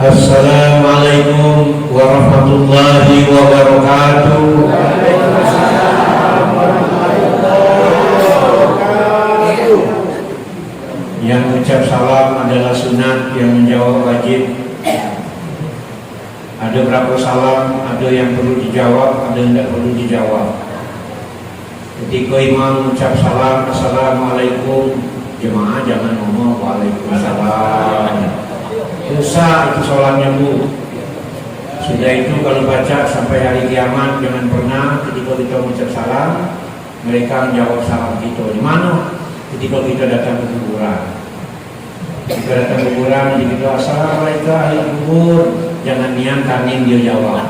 Assalamualaikum warahmatullahi wabarakatuh. Yang mengucap salam adalah sunat, yang menjawab wajib. Ada berapa salam, ada yang perlu dijawab, ada yang tidak perlu dijawab. Ketika imam mengucap salam, assalamualaikum, jemaah jangan ngomong waalaikumsalam. Dosa itu sholatnya bu. Sudah itu kalau baca sampai hari kiamat, jangan pernah ketika kita mengucap salam mereka menjawab salam kita. Di mana? Ketika kita datang ke kuburan. Kita datang ke kuburan, jadi kita assalamualaikum ahli kubur, jangan niat kanin dia jawab.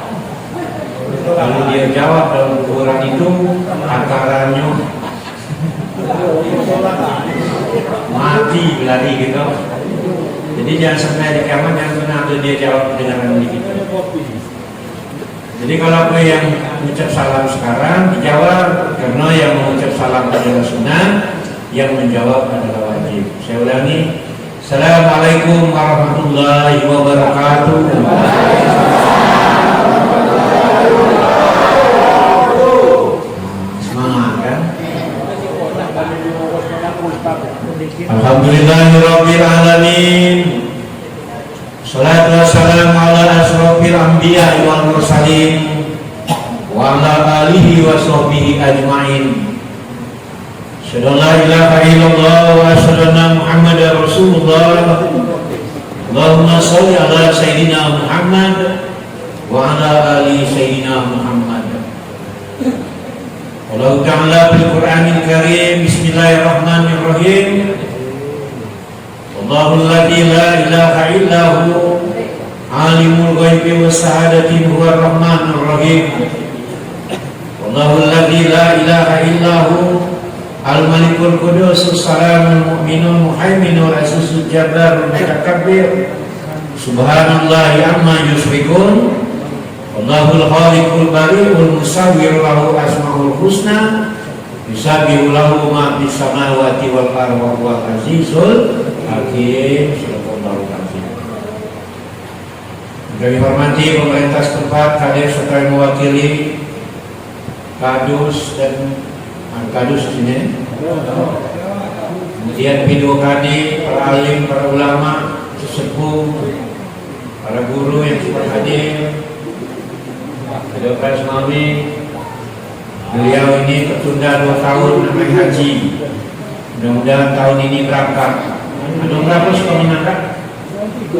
Kalau dia jawab dalam kuburan itu akarannya mati lari gitu. Jadi jangan sampai di kiamat yang pernah ada dia jawab dengan kita. Jadi kalau apa yang mengucap salam sekarang dijawab, karena yang mengucap salam adalah sunnah, yang menjawab adalah wajib. Saya ulangi, assalamualaikum warahmatullahi wabarakatuh. Semangat kan? Alhamdulillahirabbil alamin. Salatu wassalamu ala asrofil anbiya wal mursalin wa ala alihi wa sahbihi ajmain. Asyhadu an la ilaha illallah wa asyhadu anna Muhammadar Rasulullah. Allahumma shalli ala sayyidina Muhammad wa ala ali sayyidina Muhammad. Allah Ta'ala bil Qur'anil Karim. Bismillahirrahmanirrahim. Allahul ladzi la ilaha illahu alimul ghaibi was sahadati huwar rahmanur rahim. Allahul ladzi la ilaha illahu al malikul qudus salamul mu'minul muhaiminul azizul jabbarul mutakabbir. Subhanallahi amma yusyrikun. Allahul khaliqul bari'ul musawwir lahu asmaul husna. Yusabbihu lahu ma fis samawati wal ardi wa huwal azizul hakim. Sallallahu alaihi. Kami hormati pemerintah setempat, hadir serta yang mewakili Kadus dan Kadus sini. Kemudian P2KD, para alim, para ulama, sesepuh, para guru yang sempat hadir. Ada Pak Ismawi, beliau ini tertunda 2 tahun naik haji. Mudah-mudahan tahun ini berangkat. Ada berapa suka menangkap?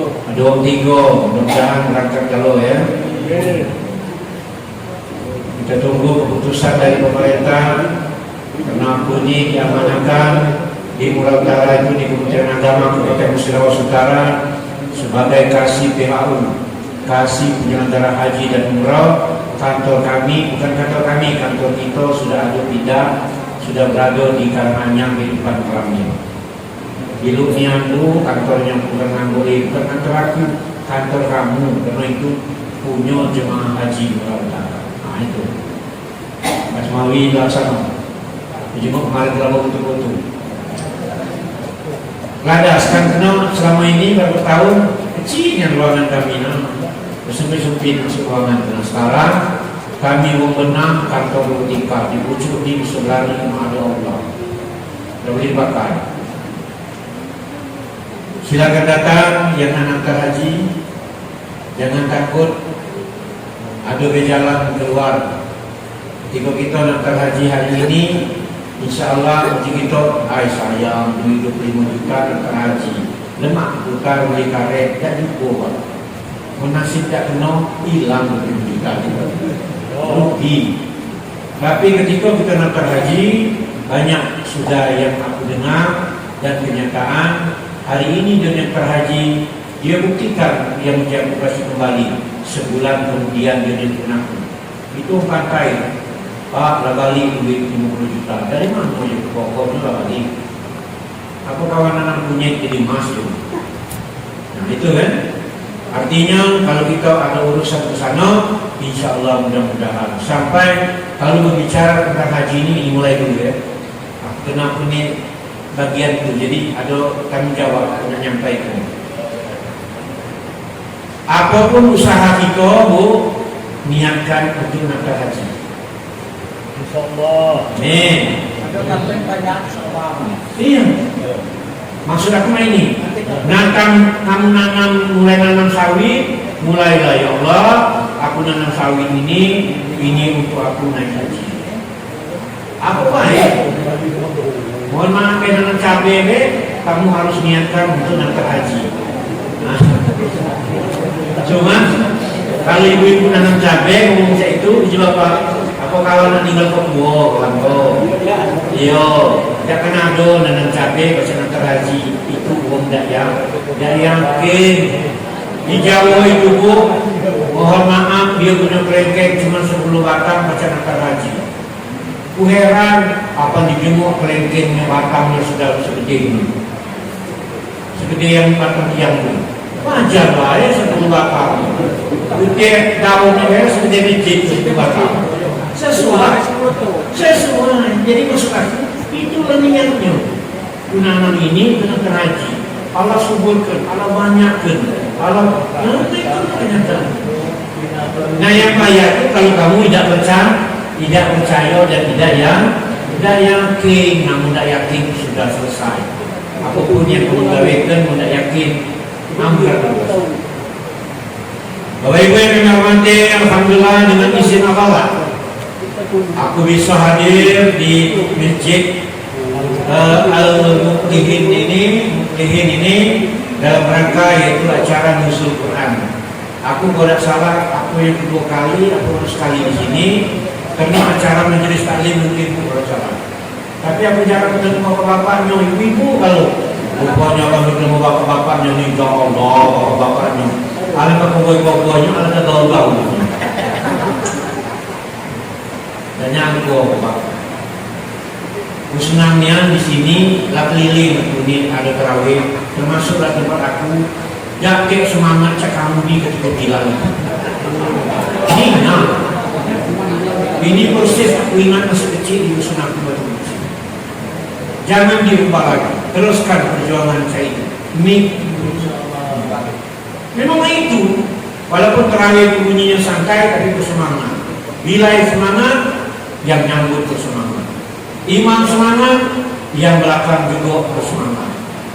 Ada 3, mudah-mudahan berangkat kalau ya. Kita tunggu keputusan dari pemerintah. Karena aku ini diamanahkan di Murau Utara itu di Kementerian Agama Kabupaten Sulawesi Utara sebagai kasih PHU, kasih penyelenggara haji dan umrah. Kantor kami, bukan kantor kami, kantor kita sudah ada pindah, sudah berada di Karanganyar di depan kolamnya. Di Lumiandu kantornya bukan Nanggoli, bukan kantor aku, kantor kamu, karena itu punya jemaah haji Murau Utara. Nah itu Mas Mawi laksana jemaah kemarin berapa betul-betul ladas kan kena selama ini berapa tahun kecilnya ruangan kami sempit-sempit masuk ruangan. Nah sekarang kami membenam kantor logistika di pucuk di sebelah ini ada Allah sudah boleh dipakai. Silakan datang yang anak haji, jangan takut ada gejala keluar. Ketika kita nak haji hari ini, insya Allah uji kita, sayang duit 25 juta nak haji, lemak bukan beli karet, tak cukup. Menasib tak kena, hilang 25 juta rugi. Tapi ketika kita nak haji, banyak sudah yang aku dengar dan kenyataan hari ini dia nak haji, dia buktikan dia menjadi operasi kembali. Sebulan kemudian dia dikenakan. Itu pantai. Pak, lah balik duit 50 juta. Dari mana punya pokoknya lah balik? Apa kawan anak punya jadi emas itu? Nah itu kan. Artinya kalau kita ada urusan ke sana, insya Allah mudah-mudahan. Sampai kalau berbicara tentang haji ini mulai dulu ya. Kenapa ini bagian itu? Jadi ada tanggung jawab untuk menyampaikan. Apapun usaha kita, Bu, niatkan untuk nafkah haji. Insyaallah. Amin. Ada sampai banyak soal. Iya. Maksud aku mah ini, kamu nanam mulai nanam sawit, mulailah ya Allah, aku nanam sawit ini untuk aku naik haji. Apa baik? Mohon maaf ya nanam cabai, kamu harus niatkan untuk nafkah haji. Nah, cuma kalau ibu-ibu nanam cabai, ngomong saya itu dijawab apa? Apa kalau nak tinggal kok kawan kok? Iya, jangan ada nanam cabai baca nafkah haji itu uang tidak yakin. Di Jawa itu Bu, mohon maaf dia punya kelengkeng cuma 10 batang baca nafkah haji. Ku heran apa dijemur kelengkengnya batangnya sudah segede ini, segede yang batang tiang ini. Wajar lah ya 10 batang. Gede daunnya ya segede biji 10 batang. Sesuai. Jadi maksud aku itu niatnya. Nanam ini kena haji. Allah suburkan, Allah banyakkan, Allah nanti itu kenyataan. Nah yang kaya itu kalau kamu tidak percaya dan tidak yakin, namun tidak yakin sudah selesai. Apapun yang kamu gawekan, tidak yakin, ambil. Bapak Ibu yang kami hormati, alhamdulillah dengan izin Allah, aku bisa hadir di masjid Al-Muklihin ini dalam rangka yaitu acara Nuzul Quran. Aku tidak salah, aku yang kedua kali, aku harus sekali di sini karena acara majelis taklim mungkin tidak salah. Tapi aku jarang ketemu bapak-bapaknya, ibu-ibu kalau rupanya kalau ketemu bapak-bapaknya nih, ya Allah, bapak-bapaknya. Alam bapak-bapaknya, alam gaul-gaul. Dan yang kedua bapak. Senangnya di sini lah keliling ini ada terawih termasuk lah tempat aku jaket semangat cak kamu di ketika bilang ini proses aku ingat masih kecil di usun aku batu jangan dirubah lagi, teruskan perjuangan saya ini memang itu walaupun terawih bunyinya santai tapi bersemangat bila semangat yang nyambut bersemangat. Imam semangat, yang belakang juga bersemangat.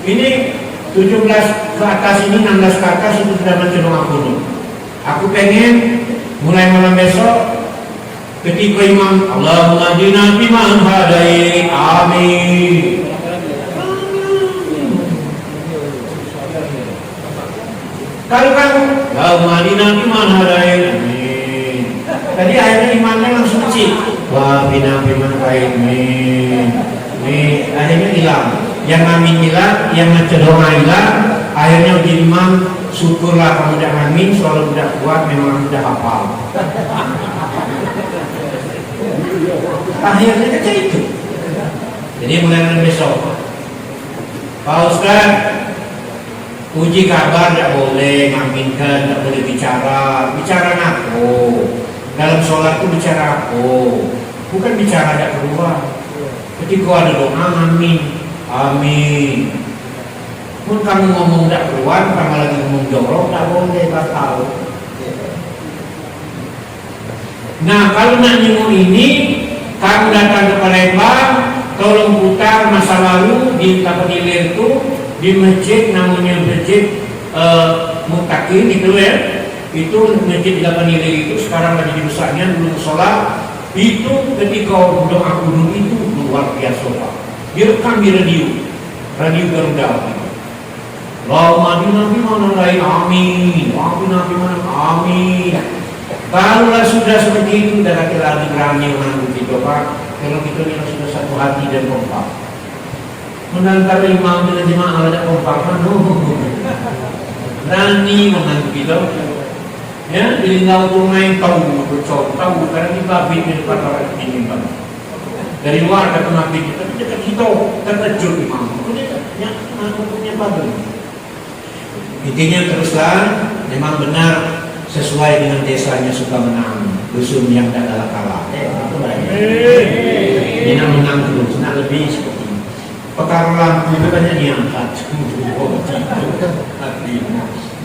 Ini 17 ke atas ini, 16 ke atas itu sudah mencenung aku. Aku pengen mulai malam besok ketika imam Allahumma hdina fiman hadait, amin. Kalau kamu Allahumma hdina fiman hadait, amin. Tadi akhirnya imannya langsung cik. Wah, bina firman baik nih akhirnya hilang. Yang amin hilang, yang doa hilang. Akhirnya imam syukurlah kamu udah amin, soal udah kuat memang udah hafal. Akhirnya kecil itu. Jadi mulai besok, Pak Ustaz, uji kabar tidak boleh ngaminkan, tidak boleh bicara ngaku. Dalam sholat itu bicara bukan bicara tidak keluar. Ketika ada doa, amin. Pun kamu ngomong tidak keluar, kamu lagi ngomong jorok, tidak boleh, batal. Nah, kalau nak nyembuh ini, kamu datang ke Palembang, tolong putar masa lalu di tempat ilir itu, di masjid namanya masjid Mutakin itu ya. Itu masjid 8 nilai itu sekarang lagi dirusaknya dulu sholat itu ketika doa gunung itu luar biasa Pak. Direkam di radio Garuda. Allahumma bina bimana lain amin. Allahumma bimana amin. Kalau sudah seperti itu dan laki-laki berani menanggung kita Pak. Kalau kita ini sudah satu hati dan kompak. Menantar imam dengan jemaah ada kompak berani menanggung kita. Ya, jadi nggak untuk main tahu karena ini babi di depan orang ini bang. Dari luar ada nabi kita, tapi dekat kita terkejut imam. Kemudian punya babi. Intinya teruslah, memang benar sesuai dengan desanya suka menang, dusun yang tak kalah kalah. Itu banyak. Ini nak menang terus, nak lebih seperti ini. Perkara lampu itu banyak diangkat.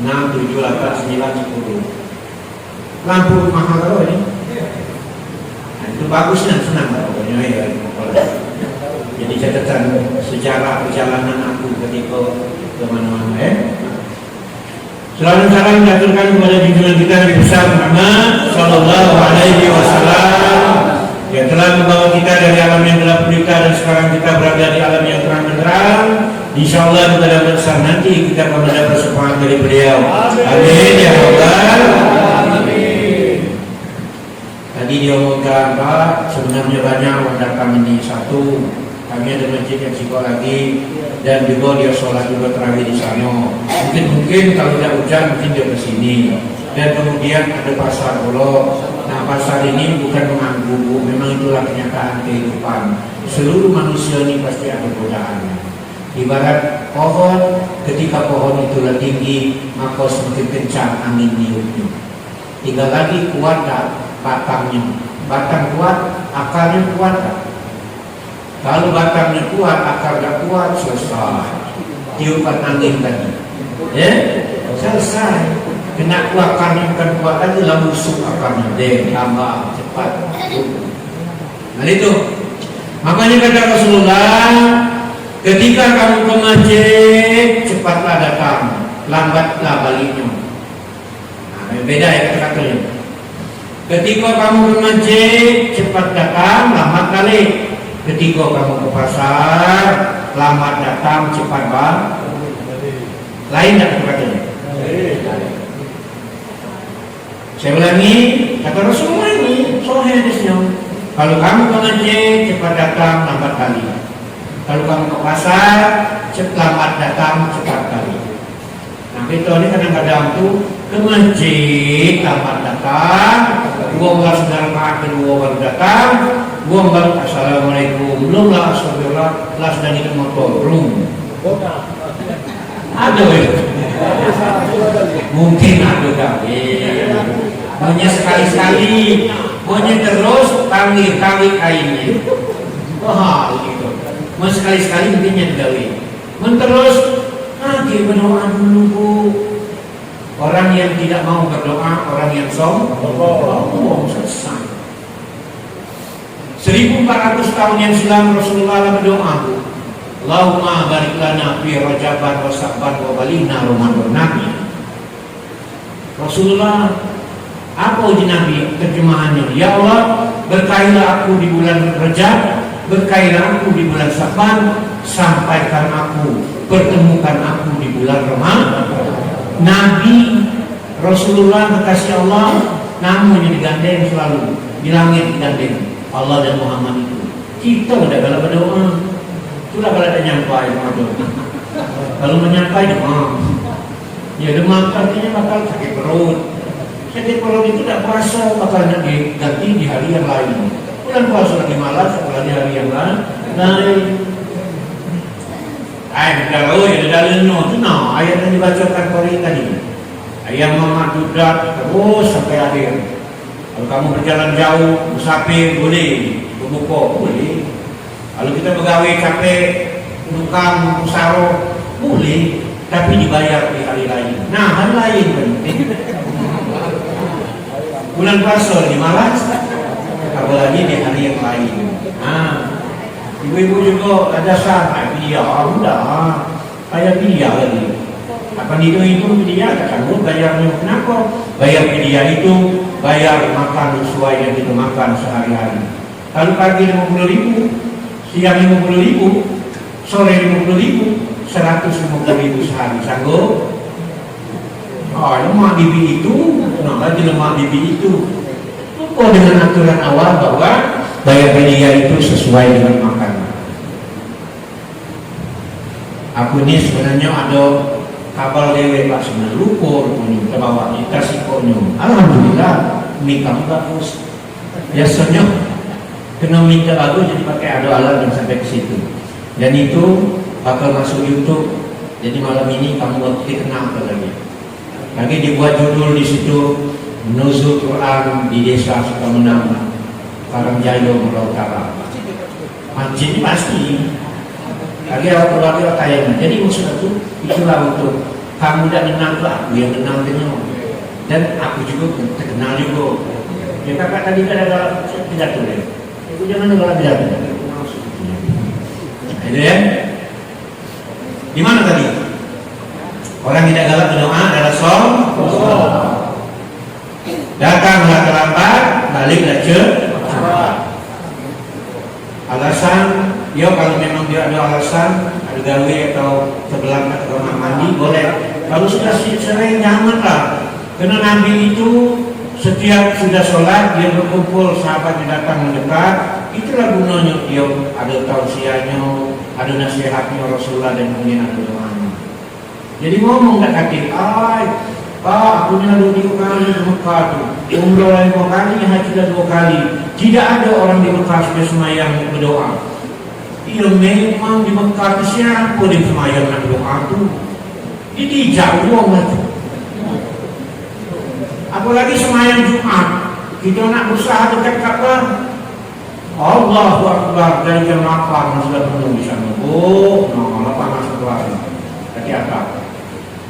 6, 7, 8, 9, 10. Lampu mahal kalau ini. Nah, itu bagusnya, senang pokoknya ya. Jadi catatan sejarah perjalanan aku ketika ke mana-mana Selalu salam diaturkan kepada junjungan kita Nabi besar Muhammad Sallallahu Alaihi Wasallam yang telah membawa kita dari alam yang gelap gulita dan sekarang kita berada di alam yang terang benderang. Insya Allah pada besar nanti kita akan mendapat syafaat dari beliau. Amin ya Allah. Tadi dia omongkan Pak, sebenarnya banyak orang datang ini. Satu, kami ada masjid yang siko lagi dan juga dia sholat juga terawih di sana. Mungkin kalau tidak hujan mungkin dia ke sini. Dan kemudian ada pasar Polo. Nah, pasar ini bukan mengganggu, memang itulah kenyataan kehidupan. Seluruh manusia ini pasti ada godaannya. Ibarat pohon, ketika pohon itu lebih tinggi, maka semakin kencang angin niupnya. Tinggal lagi kuat tak batangnya. Batang kuat, akarnya kuat tak? Kalau batangnya kuat, akar tak kuat, selesai. Tiupan angin tadi, selesai. Kena kuat akarnya bukan kuat lagi, lah busuk akarnya, tambah cepat. Nah itu, makanya kata Rasulullah, ketika kamu ke masjid, cepatlah datang, lambatlah baliknya. Nah, beda ya kata-katanya. Ketika kamu ke masjid, cepat datang, lambat balik. Ketika kamu ke pasar, lambat datang, cepat balik. Lain tak kata-katanya? Saya ulangi, kata Rasulullah ini, sahih hadisnya. Kalau kamu ke masjid, cepat datang, lambat balik. Kalau kamu ke pasar, lambat datang, cepat balik. Nah, kita ini kadang-kadang tuh ke masjid, lambat datang, buang saudara maaf kedua baru datang, buang baru assalamualaikum, belum lah astagfirullah, lah sudah di motor, belum. Ada mungkin ada gawe. Hanya sekali-sekali, hanya terus kami kainnya. Wah, gitu. Mau sekali-sekali mungkin yang gawe. Terus nanti berdoa dulu Bu. Orang yang tidak mau berdoa, orang yang sombong, selesai. 1400 tahun yang silam Rasulullah berdoa Bu. Allahumma barik lana fi Rajaban wa Sa'ban wa balina Ramadan Nabi. Rasulullah, apa uji Nabi terjemahannya? Ya Allah, berkailah aku di bulan Rajab, berkailah aku di bulan Sa'ban, sampaikan aku, pertemukan aku di bulan Ramadan. Nabi Rasulullah kekasih Allah, namanya digandeng selalu, di langit digandeng Allah dan Muhammad itu. Kita udah kalau berdoa, itulah kalau ada nyampai kalau menyampai demam. Ya demam artinya bakal sakit perut. Sakit perut itu tidak puasa, bakal diganti di hari yang lain. Bulan puasa lagi malas, apalagi hari yang lain. Kalau ya dalil no, itu no ayat yang dibacakan Qori tadi. Ayat Muhammad dudak terus sampai akhir. Kalau kamu berjalan jauh, musafir boleh, berbuka boleh. Kalau kita pegawai capek, tukang musaro boleh, tapi dibayar di hari lain. Nah, hari lain penting. Bulan puasa di malas, apalagi di hari yang lain. Nah, ibu-ibu juga ada saat dia, udah kayak dia lagi. Apa itu dia kan bayarnya kenapa? Bayar dia itu bayar makan sesuai yang kita makan sehari-hari. Kalau pagi 50.000, siang 50.000, sore 50.000, 150.000 sehari. Sanggup? Oh, lemak bibi itu, nah lagi lemak bibi itu. Oh, dengan aturan awal bahwa bayar dia itu sesuai dengan makan. Aku ini sebenarnya ada kapal lewe Pak sebenarnya lukur punya terbawa kita sikonyo. Alhamdulillah mie kamu bagus. Biasanya kena minta bagus jadi pakai alat yang sampai ke situ. Dan itu bakal masuk YouTube. Jadi malam ini kamu buat kenal lagi. Lagi dibuat judul di situ Nuzul Quran di Desa Sukamenang, Karangjayo, Pulau Utara. Masjid pasti. Lagi awak keluarga kayaknya. Jadi maksud itu itulah untuk kamu tidak kenal ke aku yang kenal dengan dan aku juga terkenal juga. Ya kakak tadi kan ada pidato ya. Itu jangan ada pidato. Itu ya. Di mana tadi? Orang tidak galak berdoa adalah sombong. Datanglah terlambat, baliklah cepat. Alasan, ya kalau memang dia ada alasan, ada gawe atau sebelah atau kamar mandi boleh. Kalau sudah sering janganlah. Karena Nabi itu setiap sudah sholat dia berkumpul, sahabatnya datang mendekat. Itulah gunanya dia ada tausiahnya, ada nasihatnya Rasulullah dan kemudian ada doanya. Jadi ngomong tak kata, Pak, aku nya 2 kali di Mekah tuh, umroh 5 kali, haji 2 kali. Tidak ada orang di Mekah sudah semayang berdoa. Iya memang di Mekah itu siapa yang semayang nak berdoa tuh? Jadi jauh lah tuh. Apalagi semayang Jumat, kita nak berusaha dekat Ka'bah. Allahu Akbar dari jam 8 sudah penuh di sana. Oh, no, 8 masuk lagi. Kaki apa?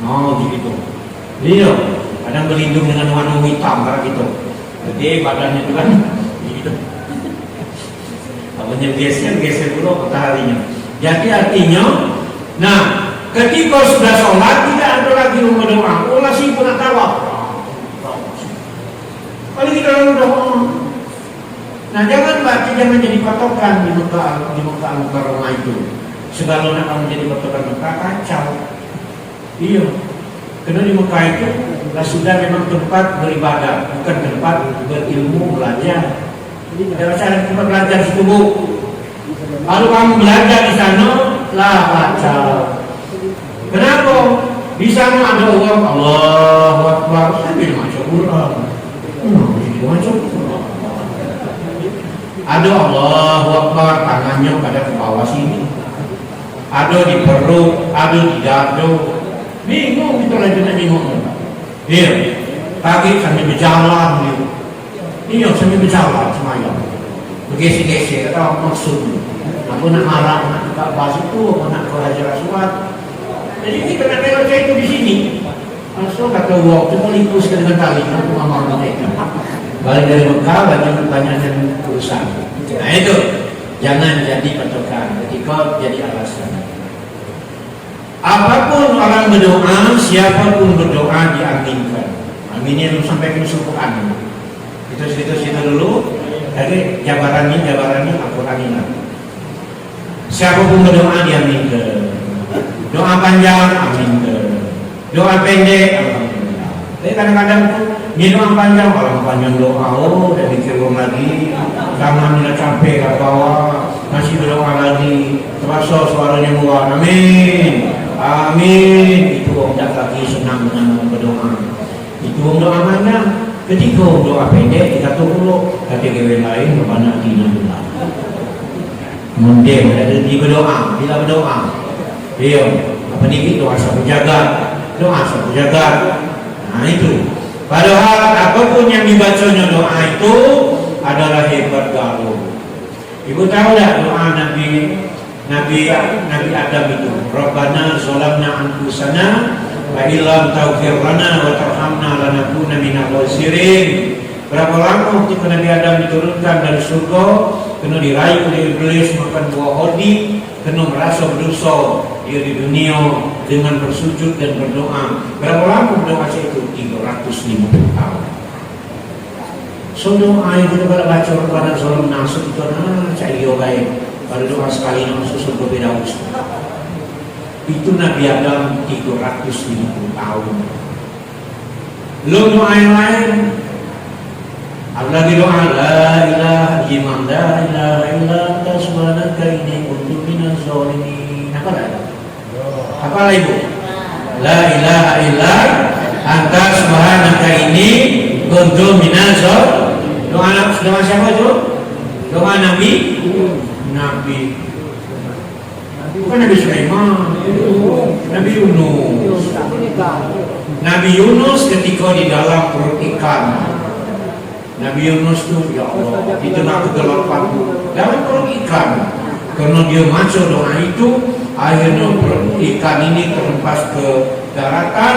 No, begitu. Iya, kadang berlindung dengan warna hitam kayak gitu. Jadi badannya itu kan begitu. Apanya geser dulu mataharinya. Jadi artinya, nah, ketika sudah sholat tidak ada lagi rumah doa. Allah sih pun nak tawaf. Kalau kita lalu doa, nah jangan jadi patokan di Mekah Al-Mukarramah itu. Segala nak kamu jadi patokan Mekah kacau. Iya, karena di Mekah itu sudah memang tempat beribadah, bukan tempat berilmu belajar. Jadi ada cara tempat belajar di situ. Kalau kamu belajar di sana, lah kacau. Kenapa? Di sana ada orang Allahu Akbar sambil baca Quran. Ada Allahu Akbar tangannya pada ke bawah sini, ada di perut, ada di dada. Bingung kita lagi nak bingung. Iya, kaki sambil berjalan dia. Iya sambil berjalan semayang. Bergesek-gesek atau maksud. Aku nak marah, nak buka bas itu, aku nak ke Hajar Aswad. Jadi kita nak tengok itu di sini. So kata wah, cuma lipus ke dengan tali, aku amal mereka. Balik dari Mekah banyak yang urusan. Nah itu jangan jadi patokan, ketika jadi alasan. Apapun orang berdoa, siapapun berdoa diaminkan. Aminnya belum sampai ke Al-Quran. Itu dulu. Jadi jabarannya Al-Quran ini. Siapapun berdoa diaminkan. Doa panjang, aminkan. Doa pendek, alhamdulillah. Tapi kadang-kadang ini doa panjang, orang panjang doa, udah mikir lagi, tangannya capek ke bawah, masih berdoa lagi, terasa suaranya muat, amin, amin. Itu tidak lagi senang dengan berdoa. Itu doa panjang. Ketika doa pendek, kita tunggu kategori lain kepada dinamika. Mendem ada di berdoa, bila berdoa, iya, apa ni doa sahabat jaga. Doa satu jaga. Nah itu. Padahal apapun yang dibacanya doa itu adalah hebat galuh. Ibu tahu tak doa Nabi Adam itu? Rabbana zalamna anfusana wa illam taghfir lana wa tarhamna lanakunanna minal khasirin. Berapa lama ketika Nabi Adam diturunkan dari surga, kena dirayu oleh iblis makan buah hodi, kena merasa berdosa dia di dunia dengan bersujud dan berdoa. Berapa lama berdoa itu? 350 tahun. So doa yang kita baca kepada salam nasib itu cari baik. Pada doa sekali masuk surga beda usaha. Itu Nabi Adam 350 tahun. Lo doa yang lain, apalagi doa la ilaha illallah la ilaha illa anta subhanaka inni kuntu minaz zalimin. Apa lagi? Apa lagi ibu? La ilaha illa anta subhanaka inni kuntu minaz zalimin. Doa siapa itu? Doa Nabi bukan Nabi Sulaiman, Nabi Yunus. Nabi Yunus ketika di dalam perut ikan. Nabi Yunus itu ya Allah, di tengah kegelapan dalam perut ikan. Karena dia maca doa itu, akhirnya perut ikan ini terhempas ke daratan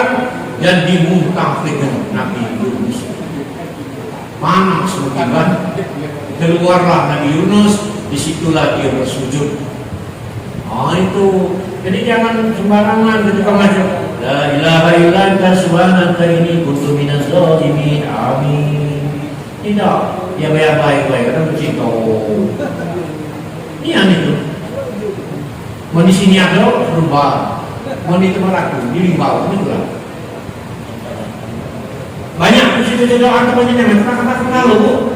dan dimuntahkan Nabi Yunus. Panas mengibat, keluarlah Nabi Yunus, disitulah dia bersujud. Itu, jadi jangan sembarangan ketika maju. La ilaha illa anta subhanaka inni kuntu minaz zalimin. Amin. Tidak, ya baik-baik, karena begitu. Ini itu. Mau di sini ada berubah, mau di tempat aku di bawah itu lah. Banyak di situ doa banyak yang kata-kata lu.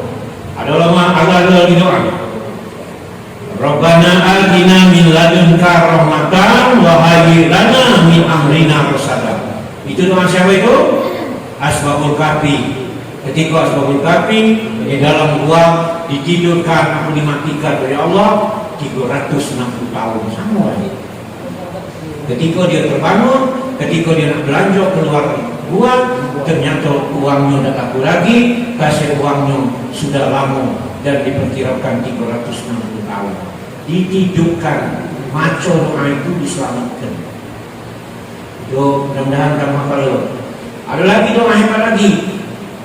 Ada ulama ada lagi doa. Rabbana atina min ladunka rahmatan wa hayyi lana min amrina rasada. Itu doa siapa itu? Asbabul Kahfi. Ketika Asbabul Kahfi di dalam gua ditidurkan, aku dimatikan oleh Allah 360 tahun sama. Ketika dia terbangun, ketika dia nak belanja keluar gua, ternyata uangnya tidak laku lagi, kasih uangnya sudah lama dan diperkirakan 360 tahun. Ditidurkan, maco doa itu diselamatkan. Yo, mudah-mudahan kamu hafal. Ada lagi doa hebat lagi.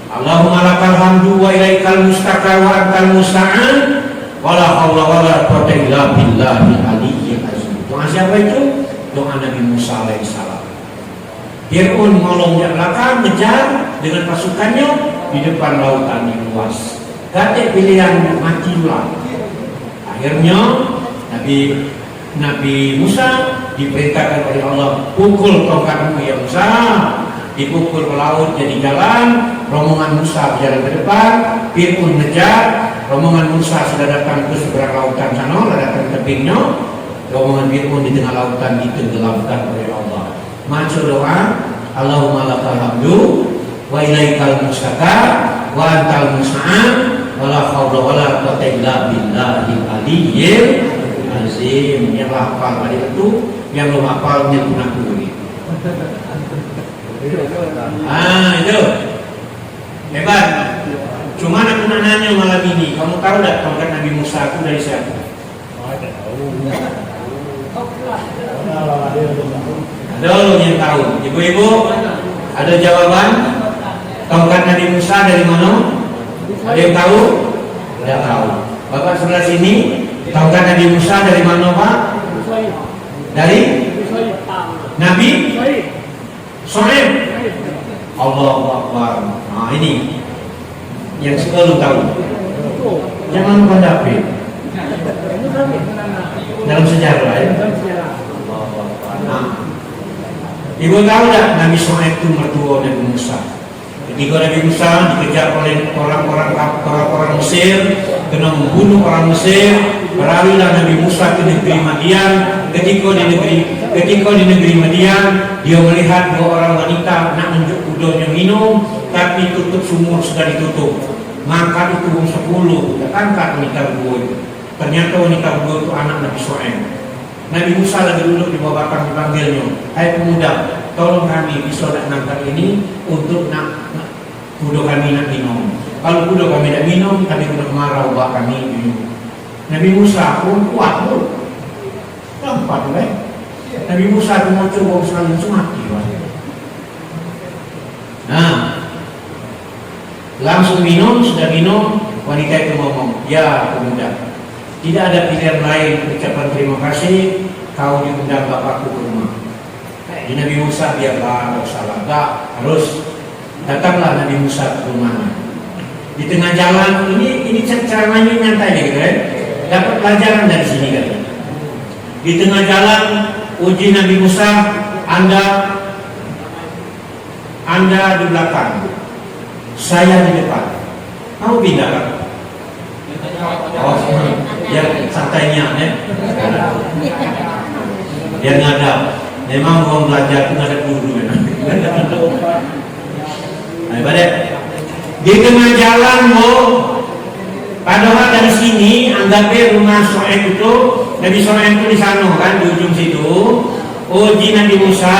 Allahumma lakal hamdu wa ilaikal mustaqar wa antal musta'an wala haula wala quwwata illa billahil aliyyil azim. Doa siapa itu? Doa Nabi Musa alaihissalam. Fir'aun ngolong di belakang, ngejar dengan pasukannya di depan lautan yang luas. Gak pilihan matilah. Akhirnya Nabi Musa diperintahkan oleh Allah, pukul tongkatmu ya Musa. Dipukul ke laut jadi jalan. Rombongan Musa berjalan ke depan, Fir'aun ngejar. Rombongan Musa sudah datang ke seberang lautan sana, datang ke tebingnya. Rombongan Fir'aun di tengah lautan ditenggelamkan oleh Allah. Maca doa, Allahumma lakal hamdu wa ilaikal mustaqar wa antal musta'an wala haula wala quwwata illa billahil aliyyil azim. Yang hafal tadi itu, yang belum hafal nyebut aku ini. Itu hebat. Cuma aku nak nanya malam ini, kamu tahu tak tongkat Nabi Musa itu dari siapa? Ada yang tahu? Ibu-ibu ada jawaban? Tongkat Nabi Musa dari mana? Ada yang tahu? Tidak tahu. Bapak sebelah sini, tongkat Nabi Musa dari mana Pak? Dari Nabi Sohaib. Allahu Akbar. Nah ini yang selalu tahu. Jangan mendapat dalam sejarah ya. Nah, ibu tahu tak Nabi Sohaib itu mertua Nabi Musa. Ketika Nabi Musa dikejar oleh orang-orang Mesir, kena membunuh orang Mesir, beralihlah Nabi Musa ke negeri Madian. Ketika di negeri Madian, dia melihat dua orang wanita nak menunjuk kudanya minum, tapi tutup sumur sudah ditutup. Maka itu 10 datangkan wanita berdua itu. Ternyata wanita berdua itu anak Nabi Sohaib. Nabi Musa lagi duduk di bawah batang, dipanggilnya, hai pemuda, tolong kami bisa nak nangkap ini untuk nak kuda kami nak minum. Kalau kuda kami nak minum, kami kena marah ubah kami minum. Nabi Musa pun kuat pun. Tempat tu Nabi Musa tu mau coba sekali langsung mati. Nah, langsung minum, sudah minum, wanita itu ngomong, ya pemuda, tidak ada pilihan lain ucapan terima kasih, kau diundang bapakku ke rumah. Di Nabi Musa biarlah ada salah, tak harus. Datanglah Nabi Musa ke rumahnya. Di tengah jalan ini caranya nyantai gitu kan. Dapat pelajaran dari sini kan. Di tengah jalan uji Nabi Musa, Anda di belakang, saya di depan. Mau pindah kan? Oh, biar santainya ya. Biar ngadap. Memang mau belajar itu ngadap dulu ya. Nah, balik. Di tengah jalan padahal dari sini anggapnya rumah Sohaib itu, Nabi Sohaib itu di sana kan, di ujung situ. Uji Nabi Musa,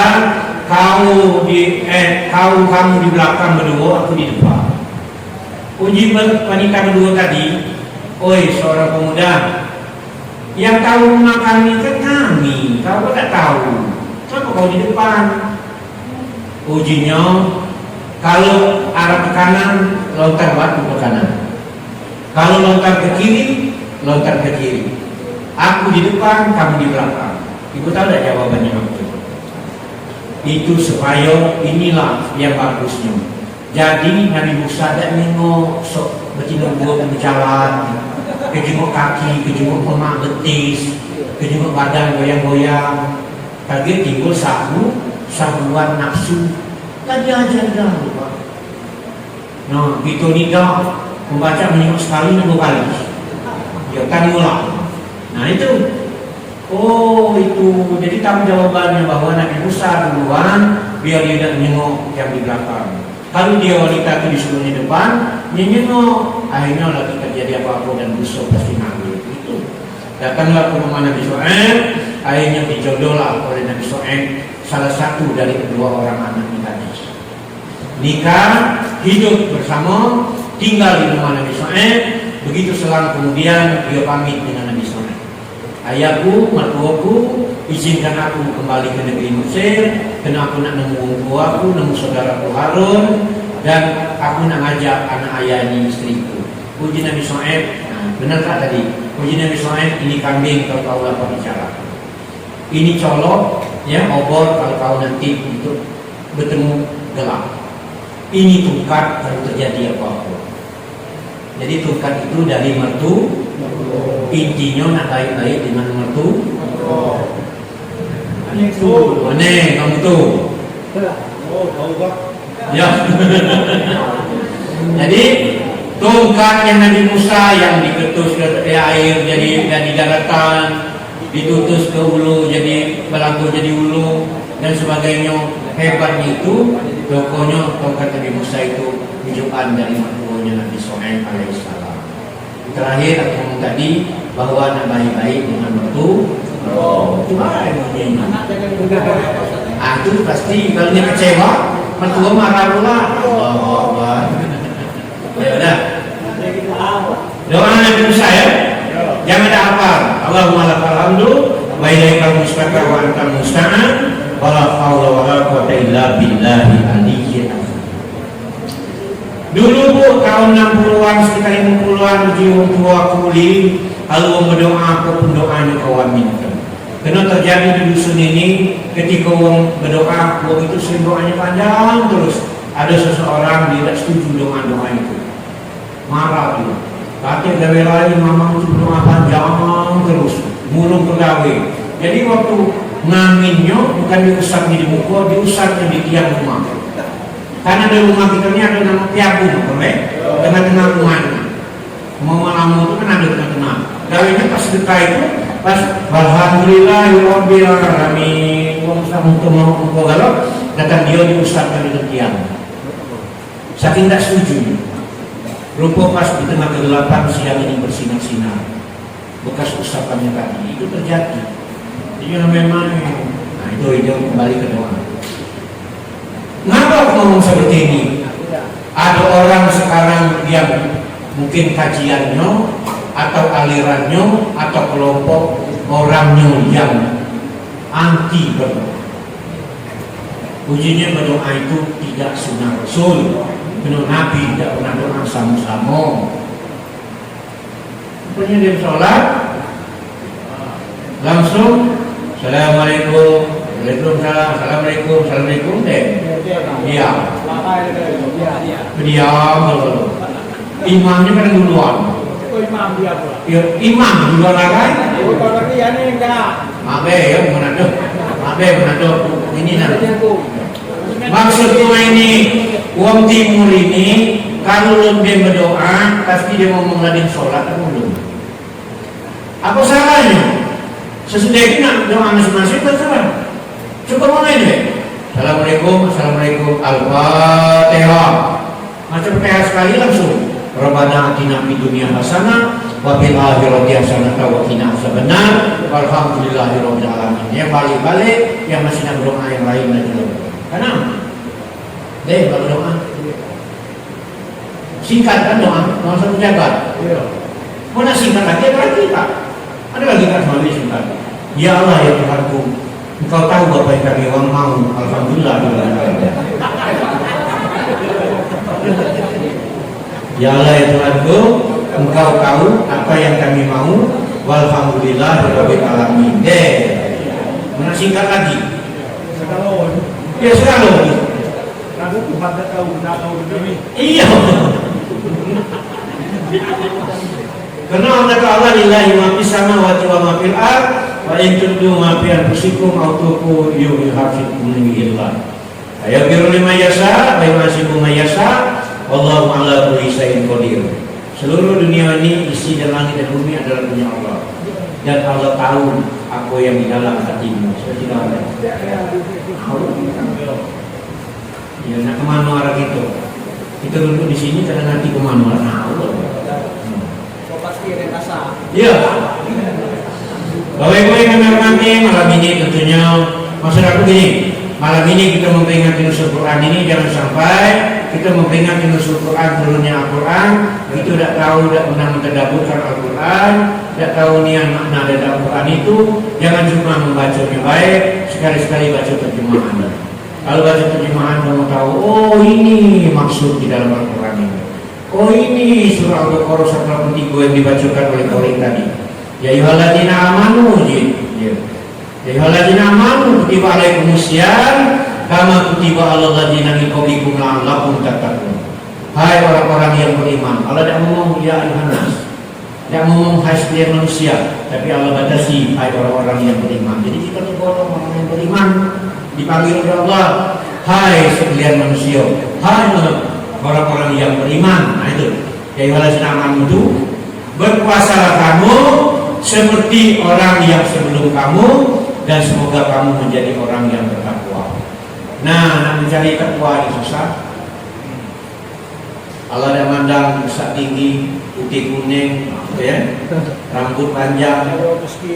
kamu di belakang berdua, aku di depan. Uji wanita berdua tadi, oi seorang pemuda, yang tahu rumah kami kan kami, kau tak tahu, kenapa kau di depan? Ujinya kalau arah ke kanan, lontar batu ke kanan. Kalau lontar ke kiri, lontar ke kiri. Aku di depan, kamu di belakang. Ibu tahu tidak jawabannya apa? Itu supaya inilah yang bagusnya. Jadi Nabi Musa tidak nengok sok bercinta berjalan, kejenguk kaki, kejenguk lemak betis, kejenguk badan goyang-goyang. Kaget timbul sabuan nafsu. Tadi aja dah lupa. Nah, itu tidak membaca menengok sekali 2 kali. Ya kan ulang. Nah itu. Oh itu, jadi tahu jawabannya bahwa Nabi Musa duluan biar dia tidak nengok yang di belakang. Kalau dia wanita itu disuruh di depan, dia nengok. Akhirnya lagi terjadi apa-apa dan busuk pasti ngambil. Itu. Datanglah ke rumah Nabi Shu'aib, akhirnya dijodohlah oleh Nabi Shu'aib salah satu dari kedua orang anaknya tadi. Nikah, hidup bersama, tinggal di rumah Nabi Shu'aib. Begitu selang kemudian dia pamit dengan Nabi Shu'aib. Ayahku, mertuaku, izinkan aku kembali ke negeri Mesir, karena aku nak nemu aku, nemu saudaraku Harun, dan aku nak ngajak anak ayah ini istriku. Puji Nabi Shu'aib, nah, benar tak tadi? Puji Nabi Shu'aib, ini kambing kalau kau dapat bicara. Ini colok, ya obor kalau kau nanti untuk bertemu gelap. Ini tungkat kalau terjadi apa-apa. Jadi tungkat itu dari mertu. Intinya nak baik-baik dengan mertu. Aneh kamu tu. Ya. Jadi tongkatnya Nabi Musa yang diketus ke air jadi daratan, ditutus ke hulu jadi berlaku jadi hulu dan sebagainya. Hebatnya itu pokoknya tongkat Nabi Musa itu rujukan dari mertuanya Nabi Shu'aib alaihissalam. Terakhir aku ngomong tadi bahwa nak baik-baik dengan mertu. Itu pasti kalau dia kecewa, mertua marah pula. Ya udah. Doa Nabi Musa ya. Jangan ada apa. Allahumma lakal hamdu wa ilaikal mustaqar wa antal musta'an wa la haula wa la quwwata illa billahi aliyyil azim. Dulu Bu, tahun 60-an, sekitar 50-an, uji orang tua kuli, kalau berdoa, apapun doanya kawan minta. Karena terjadi di dusun ini, ketika orang berdoa, orang itu sering doanya panjang terus. Ada seseorang dia tidak setuju doa itu, marah dia. Kakek gawe lain, mama itu doa panjang terus, murung pegawai. Jadi waktu ngaminnya bukan diusapnya di muka, diusapnya di tiang rumah. Karena di rumah kita ini ada nama piagung, tengah-tengah rumahnya. Mau malam itu kan ada tengah-tengah. Gawainya pas dekat itu, pas alhamdulillahirabbil alamin. Wong sampun mau galak, datang dia diusapkan di tiang. Saking tak setuju. Rupa pas di tengah kegelapan siang ini bersinar-sinar. Bekas usapannya tadi itu terjadi. Dia memang, nah itu dia kembali ke doa. Kenapa aku ngomong seperti ini? Ada orang sekarang yang mungkin kajiannya atau alirannya atau kelompok orangnya yang anti berdoa. Ujinya berdoa itu tidak sunnah Rasul. Benar Nabi tidak pernah doa sama-sama. Punya dia sholat langsung Assalamualaikum, Waalaikumsalam, Assalamualaikum, Assalamualaikum deh. Iya. Diam dulu. Imamnya kan duluan. Imam dia pula. Ya, imam duluan lagi. Kalau lagi ya nih enggak. Mabe ya mana tuh? Mabe mana tuh? Ini nanti. Maksudnya ini uang timur ini kalau dia berdoa pasti dia mau mengadin sholat atau belum? Apa salahnya? Sesudah itu nak doa masing-masing terserah. Coba mulai deh. Assalamualaikum, Assalamualaikum, Al-Fatihah. Macam PH sekali langsung. Rabbana atina fid dunya hasanah wa fil akhirati hasanah wa qina adzabannar. Walhamdulillahirabbil alamin. Yang balik-balik yang masih nak berdoa yang lain lagi. Karena deh kalau doa singkat kan doa satu jabat. Mana singkat lagi ada lagi tak? Ada lagi kan semua singkat. Ya Allah ya Tuhanku, Engkau tahu apa yang kami orang mau. Alhamdulillah. Ya Allah ya Tuhanku, Engkau tahu apa yang kami mau. Walhamdulillahirabbil alamin. Mana singkat lagi? Sekalon. Ya sekalon. Aku Tuhan tak tahu begini. Iya. Karena Allah lillahi ma fis samawati wa ma fil ard wa in tuddu ma fi anfusikum aw tuqu yuhasibukum billah. Ayaghfiru liman yasha wa yu'adzibu man yasha wallahu ala kulli syai'in qadir. Seluruh dunia ini isi dan langit dan bumi adalah punya Allah. Dan Allah tahu apa yang di dalam hatimu. Sudah ada. Ya nak kemana arah itu? Kita duduk di sini karena nanti kemana arah Allah. Iya. Bapak Ibu yang kami hormati, malam ini tentunya maksud aku gini, malam ini kita memperingati Nuzul Quran ini jangan sampai kita memperingati Nuzul Quran turunnya Al-Quran itu tidak tahu, tidak pernah mentadabburkan Al-Quran, tidak tahu niat makna dari Al-Quran itu. Jangan cuma membacanya baik, sekali-sekali baca terjemahannya. Kalau baca terjemahan kamu tahu, oh ini maksud di dalam Al-Quran ini. Oh ini surah Al-Baqarah 183 yang dibacakan oleh Qorin tadi. Ya ayyuhalladzina amanu. Ya ayyuhalladzina amanu kutiba alaikumusiyam kama kutiba alal ladzina min qablikum la'allakum tattaqun. Hai orang-orang yang beriman. Allah tidak ngomong ya ayyuhan nas. Tidak ngomong hai sekalian manusia, tapi Allah batasi hai orang-orang yang beriman. Jadi kita tergolong orang yang beriman, dipanggil oleh Allah, hai sekalian manusia. Hai orang-orang yang beriman. Nah itu ya ayyuhalladzina amanu itu berpuasalah kamu seperti orang yang sebelum kamu dan semoga kamu menjadi orang yang bertakwa. Nah, nak mencari takwa ini susah. Allah dah mandang besar tinggi, putih kuning, ya, rambut panjang.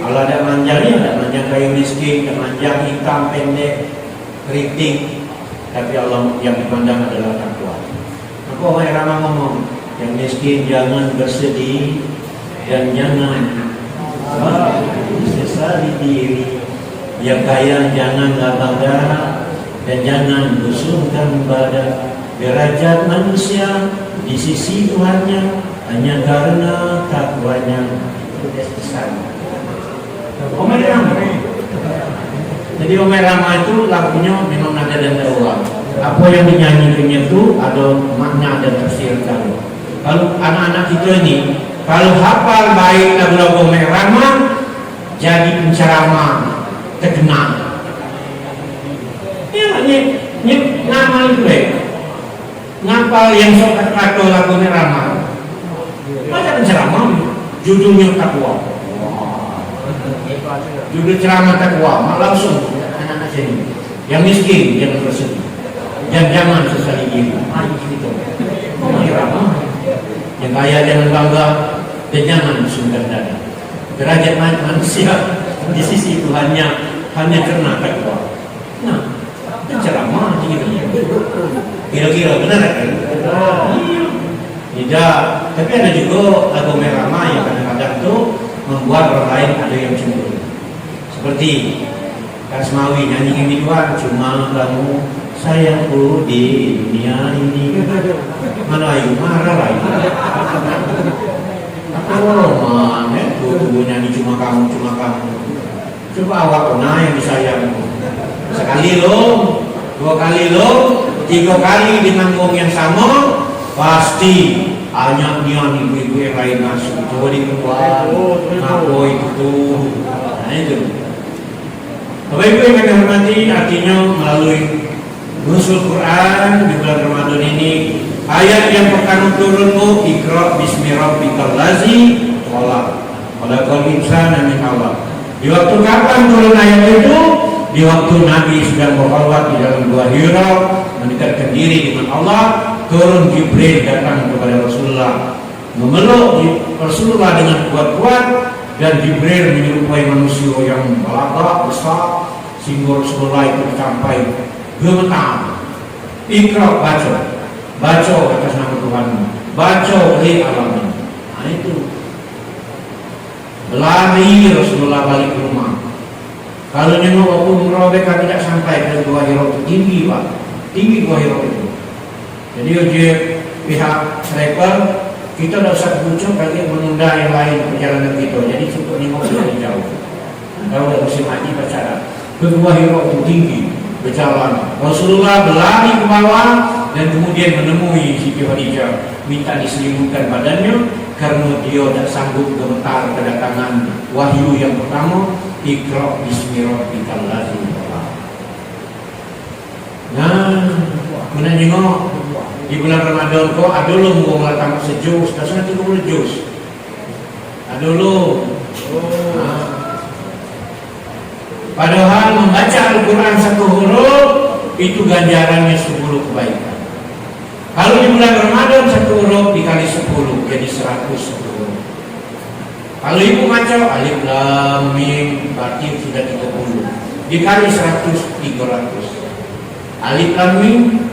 Allah dah manjang, ada manjang kayu miskin, ada manjang hitam pendek, keriting. Tapi Allah yang dipandang adalah takwa. Apa orang ramah ngomong? Yang miskin jangan bersedih dan jangan sesali diri. Yang kaya janganlah bangga dan jangan busungkan badan. Derajat manusia di sisi Tuhannya hanya karena takwanya. Omar Rama. Jadi Omar Rama itu lagunya memang nada dan dakwah. Apa yang dinyanyikannya itu ada makna dan tafsir kalau. Kalau anak-anak kita ini kalau hafal baik lagu-lagu Omar Rama jadi penceramah terkenal. Ya ini nama itu ngapal yang sok kata lagu Rama. Baca penceramah judulnya takwa. Judul ceramah takwa, mak langsung anak-anak sini. Yang miskin jangan bersedih. Dan jangan sesali diri. Gitu. Rama. Yang kaya jangan bangga dan jangan sungkan dada. Derajat manusia di sisi Tuhannya hanya karena takwa. Nah, penceramah gitu. Kira-kira benar kan? Tidak. Tapi ada juga lagu Merama yang kadang-kadang itu membuat orang lain ada yang cemburu. Seperti Kasmawi nyanyi gituan, cuma kamu sayangku di dunia ini. Mana ayu marah lagi. Oh mana tuh nyanyi cuma kamu. Coba awak pernah yang disayang. Sekali lo, 2 kali lo, 3 kali di panggung yang sama, pasti hanya nian ibu-ibu yang lain masuk. Coba dikeluar, ngaku itu. Nah itu. Bapak Ibu yang kami hormati, artinya melalui Nuzul Quran di bulan Ramadan ini, ayat yang pertama turunmu Iqra bismi rabbikal ladzi khalaqal insana min 'alaq. Di waktu kapan turun ayat itu? Di waktu Nabi sedang berkhulwat di dalam gua Hira, mendekatkan diri dengan Allah, turun Jibril datang kepada Rasulullah, memeluk Rasulullah dengan kuat-kuat, dan Jibril menyerupai manusia yang melagak besar sehingga Rasulullah itu sampai gemetar. Iqra, baca atas nama Tuhanmu, baca oleh alamnya. Nah itu lari Rasulullah balik ke rumah. Kalau nengok waktu mereka tidak sampai ke Gua Hira, tinggi Pak, tinggi Gua Hira itu. Jadi dia pihak driver, kita tidak usah bucuk lagi menunda yang lain perjalanan kita. Jadi cukup nengok dari jauh. Kalau udah musim haji pacaran, kedua hero itu tinggi berjalan. Rasulullah berlari ke bawah dan kemudian menemui Siti Khadijah, minta diselimutkan badannya karena dia tidak sanggup gemetar kedatangan wahyu yang pertama, Iqra bismi rabbikal ladzi khalaq. Nah, mana nengok di bulan Ramadan kok ada lo mau melakukan sejus, tak sana 30 juz. Ada lo. Padahal membaca Al-Quran 1 huruf itu ganjarannya 10 kebaikan. Kalau di bulan Ramadan 1 huruf dikali 10 jadi 100 huruf. Kalau ibu baca alif lam mim berarti sudah 30 dikali 100 300. Alif lam mim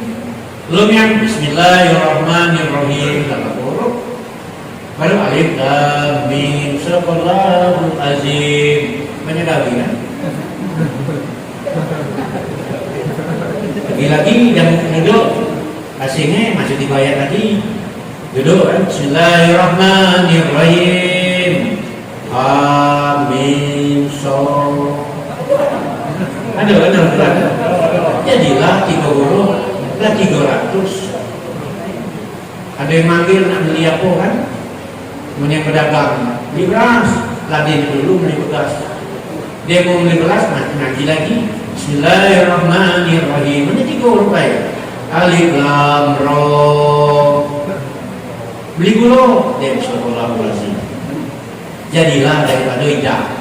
belum yang Bismillahirrahmanirrahim 8 huruf. Baru alif lam mim sadaqallahul azim. Banyak lagi kan? Lagi-lagi jangan duduk asingnya masih dibayar lagi duduk kan? Bismillahirrahmanirrahim amin ada jadilah 3 huruf lah 300. Ada yang manggil nak beli apa kan? Punya pedagang beli beras ladin dulu beli beras. Dia mau beli beras ngaji lagi Bismillahirrahmanirrahim. Ini 3 huruf baik. Alif lam ra. Beli gula dia Bismillahirrahmanirrahim. Jadilah daripada ijab.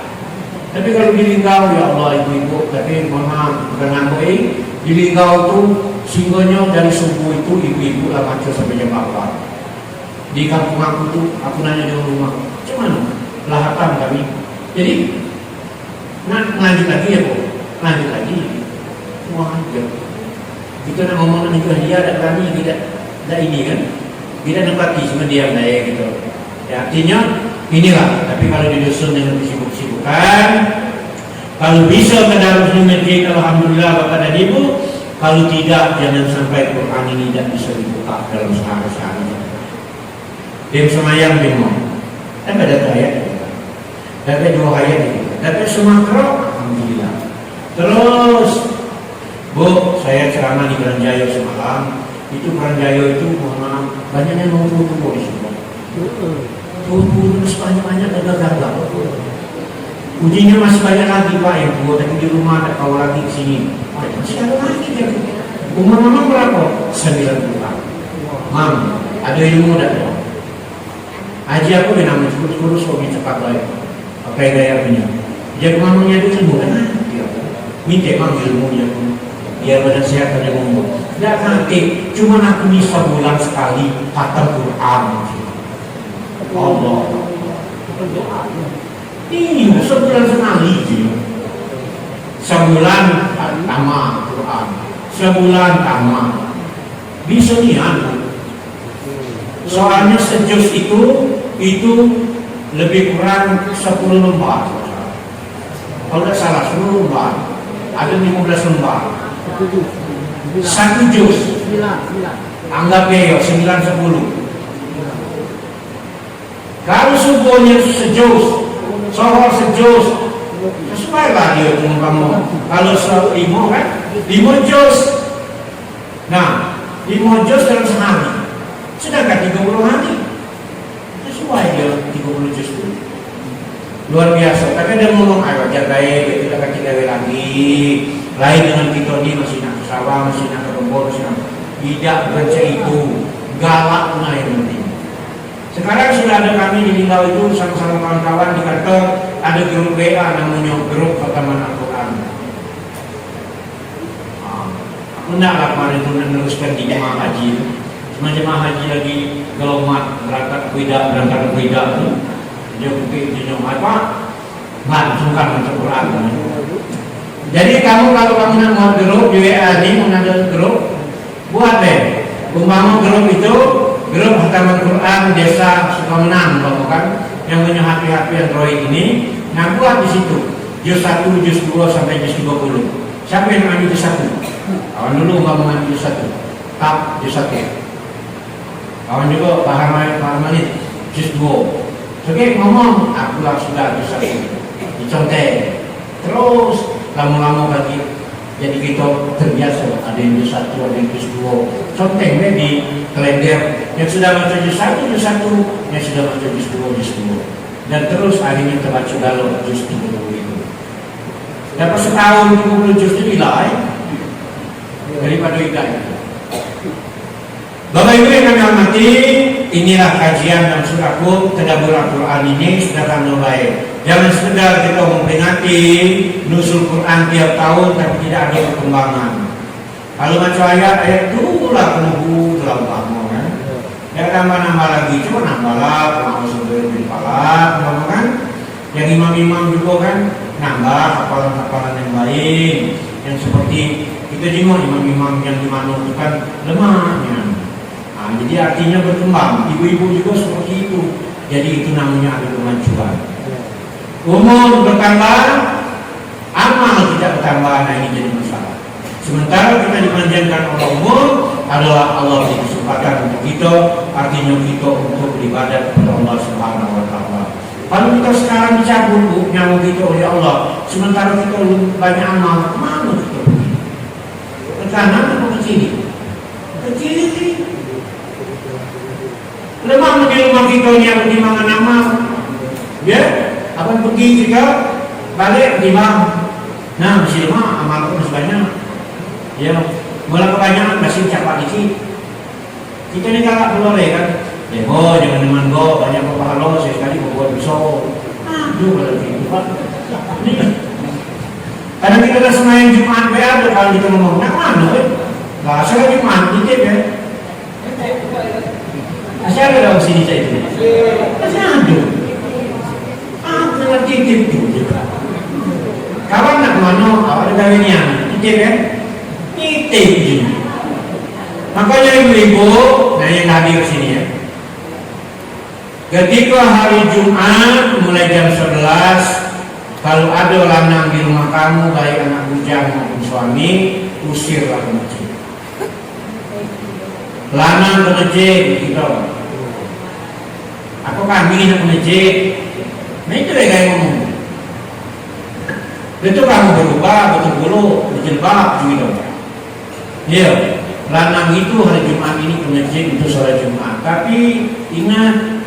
Tapi kalau di Linggau ya Allah ibu-ibu, tapi mohon maaf bukan ngamboi. Di Linggau itu singgahnya dari subuh itu ibu-ibu lah macam sampai jam 4. Di kampung aku tuh aku nanya di rumah, cuman lahatan kami. Jadi lanjut lagi ya Bu, lanjut lagi. Wah, kita nak ngomong dengan dia ada kami tidak ini kan, tidak nempati cuma diam aja gitu. Ya, artinya inilah. Tapi kalau di dusun yang sibuk-sibukan, kalau bisa tadarus masjid, alhamdulillah Bapak dan Ibu. Kalau tidak, jangan sampai Quran ini tidak bisa dibuka dalam sehari-hari. Dia semayang memang, kan ada ayat, ada 2 ayat itu. Tapi Sumatera, alhamdulillah. Terus, Bu, saya ceramah di Beranjaya semalam. Itu Beranjaya itu, mohon maaf, banyak yang mau tunggu di situ. Tunggu sebanyak-banyak gagal. Ujinya masih banyak lagi Pak yang buat, tapi di rumah tak tahu lagi ke sini. Masih ada lagi dia. Umur Mama berapa? 90 tahun. Mam, ada ilmu tak? Haji aku yang namanya kurus lebih cepat baik. Apa yang gaya punya? Dia ngomongnya itu ilmu kan? Minta mang ilmunya pun. Biar badan sehat ada ngomong. Tidak nanti, cuma aku ini sebulan sekali khatam Quran. Allah. Iya, sebulan sekali. Sebulan tamat Quran. Sebulan tamat. Bisa nih soalnya sejus itu lebih kurang 10 lembar. Kalau tidak salah 10 lembar. Ada 15 lembar. 1 juz. Anggap ya 9-10. Kalau subuhnya sejus, sohor sejus, sesuai lah dia kamu. Kalau 5 kan, 5 juz. Nah, 5 juz dalam sehari. Sedangkan 30 hari sesuai dia 30 juz itu. Luar biasa. Tapi dia ngomong ayo jagai kita akan gawe lagi. Lain dengan kita ini masih nak ke sawah, masih nak ke kebun, masih nak. Tidak baca itu galak naik nanti. Sekarang sudah ada kami di Linggau itu sama-sama kawan-kawan di kantor ada grup WA namanya grup Khataman Al-Quran. Aku nak kemarin itu meneruskan di jemaah haji. Cuma jemaah haji lagi gelomat berangkat ke Wida tu. Dia bukit apa? Langsungkan untuk Quran. Jadi kamu kalau kamu nak buat grup di WA ini ada grup, buat deh. Umpama grup itu grup Khataman Quran Desa Sukamenang, kan? Yang punya HP Android ini, nah buat di situ. Juz 1, juz 2 sampai juz 20. Siapa yang ambil juz 1? Kawan dulu nggak mau ambil juz 1. Tap juz 1. Kawan juga Pak Harmalit jus 2. Oke ngomong, aku lah sudah bisa dicontek. Terus lama-lama lagi jadi kita terbiasa ada yang jus 1, ada yang jus 2. Contengnya di kalender yang sudah baca jus 1, jus 1, yang sudah baca jus 2, jus 2. Dan terus akhirnya terbaca dalam jus 30 itu. Dapat setahun 30 jus itu nilai daripada ikan itu. Bapak Ibu yang kami hormati, inilah kajian dan suraku tadabbur Al-Quran ini sudah kami mulai. Jangan sekedar kita memperingati nusul Quran tiap tahun tapi tidak ada perkembangan. Kalau baca ayat itu lah penunggu dalam lama kan. Ya nambah lagi, cuma nambah lah, mau sumber kepala, kan? Yang imam-imam juga kan nambah hafalan-hafalan yang lain, yang seperti kita juga imam-imam yang dimana itu kan lemahnya. Nah, jadi artinya berkembang. Ibu-ibu juga seperti itu. Jadi itu namanya ada kemajuan. Umur bertambah, amal tidak bertambah. Nah ini jadi masalah. Sementara kita dipanjangkan oleh umur adalah Allah beri kesempatan untuk kita, artinya kita untuk beribadat kepada Allah Subhanahu Wa Taala. Kalau kita sekarang dicabut nyawa kita oleh Allah, sementara kita banyak amal, kemana kita pergi? Ke kanan atau ke kiri? Ke kiri. Lemah di rumah kita yang dimakan amal, ya? Akan pergi kita balik timbang. Nah, masih lemah, amal itu masih banyak. Ya, mulai kebanyakan masih capak dikit. Kita ini kalau keluar ya kan, jangan teman go, banyak pahala saya sekali buat besok. Aduh, kalau gitu pak. Karena kita dah semayang Jumat, ada kalau kita ngomong, nak mana? Lah, saya Jumat dikit ya. Masih ada dalam sini saya itu. Masih ada. Dengan titip juga. Kawan nak mana? Awak ada kawinnya, titip ya. Titip juga. Makanya ibu-ibu, nah yang hadir sini ya. Ketika hari Jumat mulai jam 11, kalau ada lanang di rumah kamu, baik anak bujang maupun suami, usirlah ke masjid. Lanang ke masjid, gitu. Aku kami nak ke masjid. Nah itu yang kayak ngomong. Itu kamu berubah, betul-betul berjilbab gitu. Iya. Lanang itu hari Jumat ini ke masjid untuk sholat Jumat. Tapi ingat,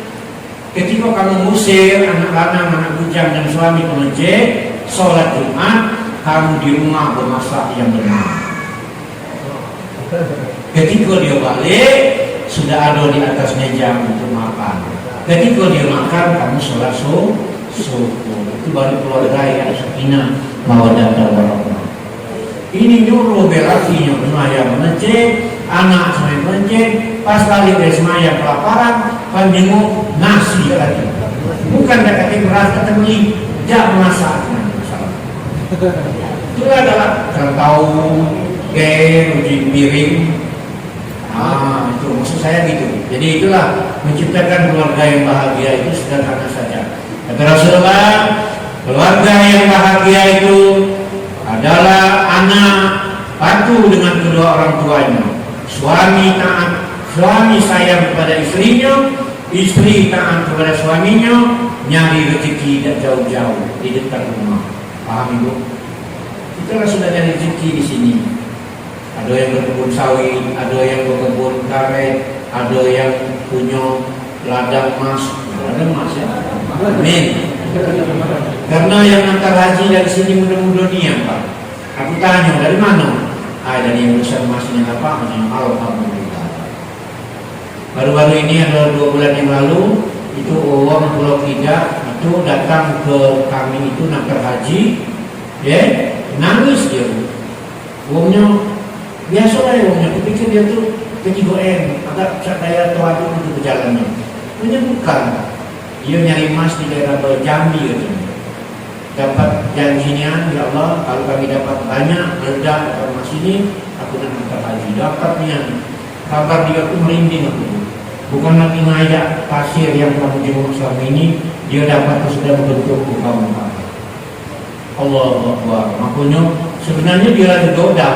ketika kamu musir anak lanang, anak bujang dan suami ke masjid sholat Jumat, kamu di rumah bermasak yang benar. Ketika dia balik, sudah ada di atas meja untuk makan. Ketika dia makan, kamu sholat subuh. Itu baru keluarga yang sakinah mawaddah warahmah. Ini nyuruh berakinya semayang masjid, anak semayang masjid, pas balik dari semayang kelaparan, panjenguk nasi lagi. Bukan dekat beras kata beli, jangan masak. Itu adalah kalau tahu uji piring. Itu maksud saya gitu. Jadi itulah menciptakan keluarga yang bahagia itu sederhana saja. Kata Rasulullah, keluarga yang bahagia itu adalah anak patuh dengan kedua orang tuanya, suami taat, suami sayang kepada istrinya, istri taat kepada suaminya, nyari rezeki tidak jauh-jauh di dekat rumah. Paham ibu? Itulah sudah nyari rezeki di sini. Ada yang berkebun sawit, ada yang berkebun karet, ada yang punya ladang emas, ada emas ya. Amin. Karena yang antar haji dari sini muda-muda nih Pak. Aku tanya dari mana? Dari yang urusan emasnya apa? Alhamdulillah. Baru-baru ini ada 2 bulan yang lalu itu uang Pulau Kida itu datang ke kami itu nakar haji, ya nangis dia. Uangnya biasa lah ya uangnya. Kupikir dia tuh kejigoen agak saya tahu untuk berjalannya. Menyebutkan dia nyari emas di daerah Jambi gitu. Dapat janjinya, ya Allah kalau kami dapat banyak meledak emas ini aku nak angkat haji. Dapatnya kabar dia tuh merinding aku. Bukan lagi ngajak pasir yang kamu jenguk selama ini, dia dapat sudah membentuk muka-muka. Allahu Akbar. Makanya sebenarnya dia lagi goda.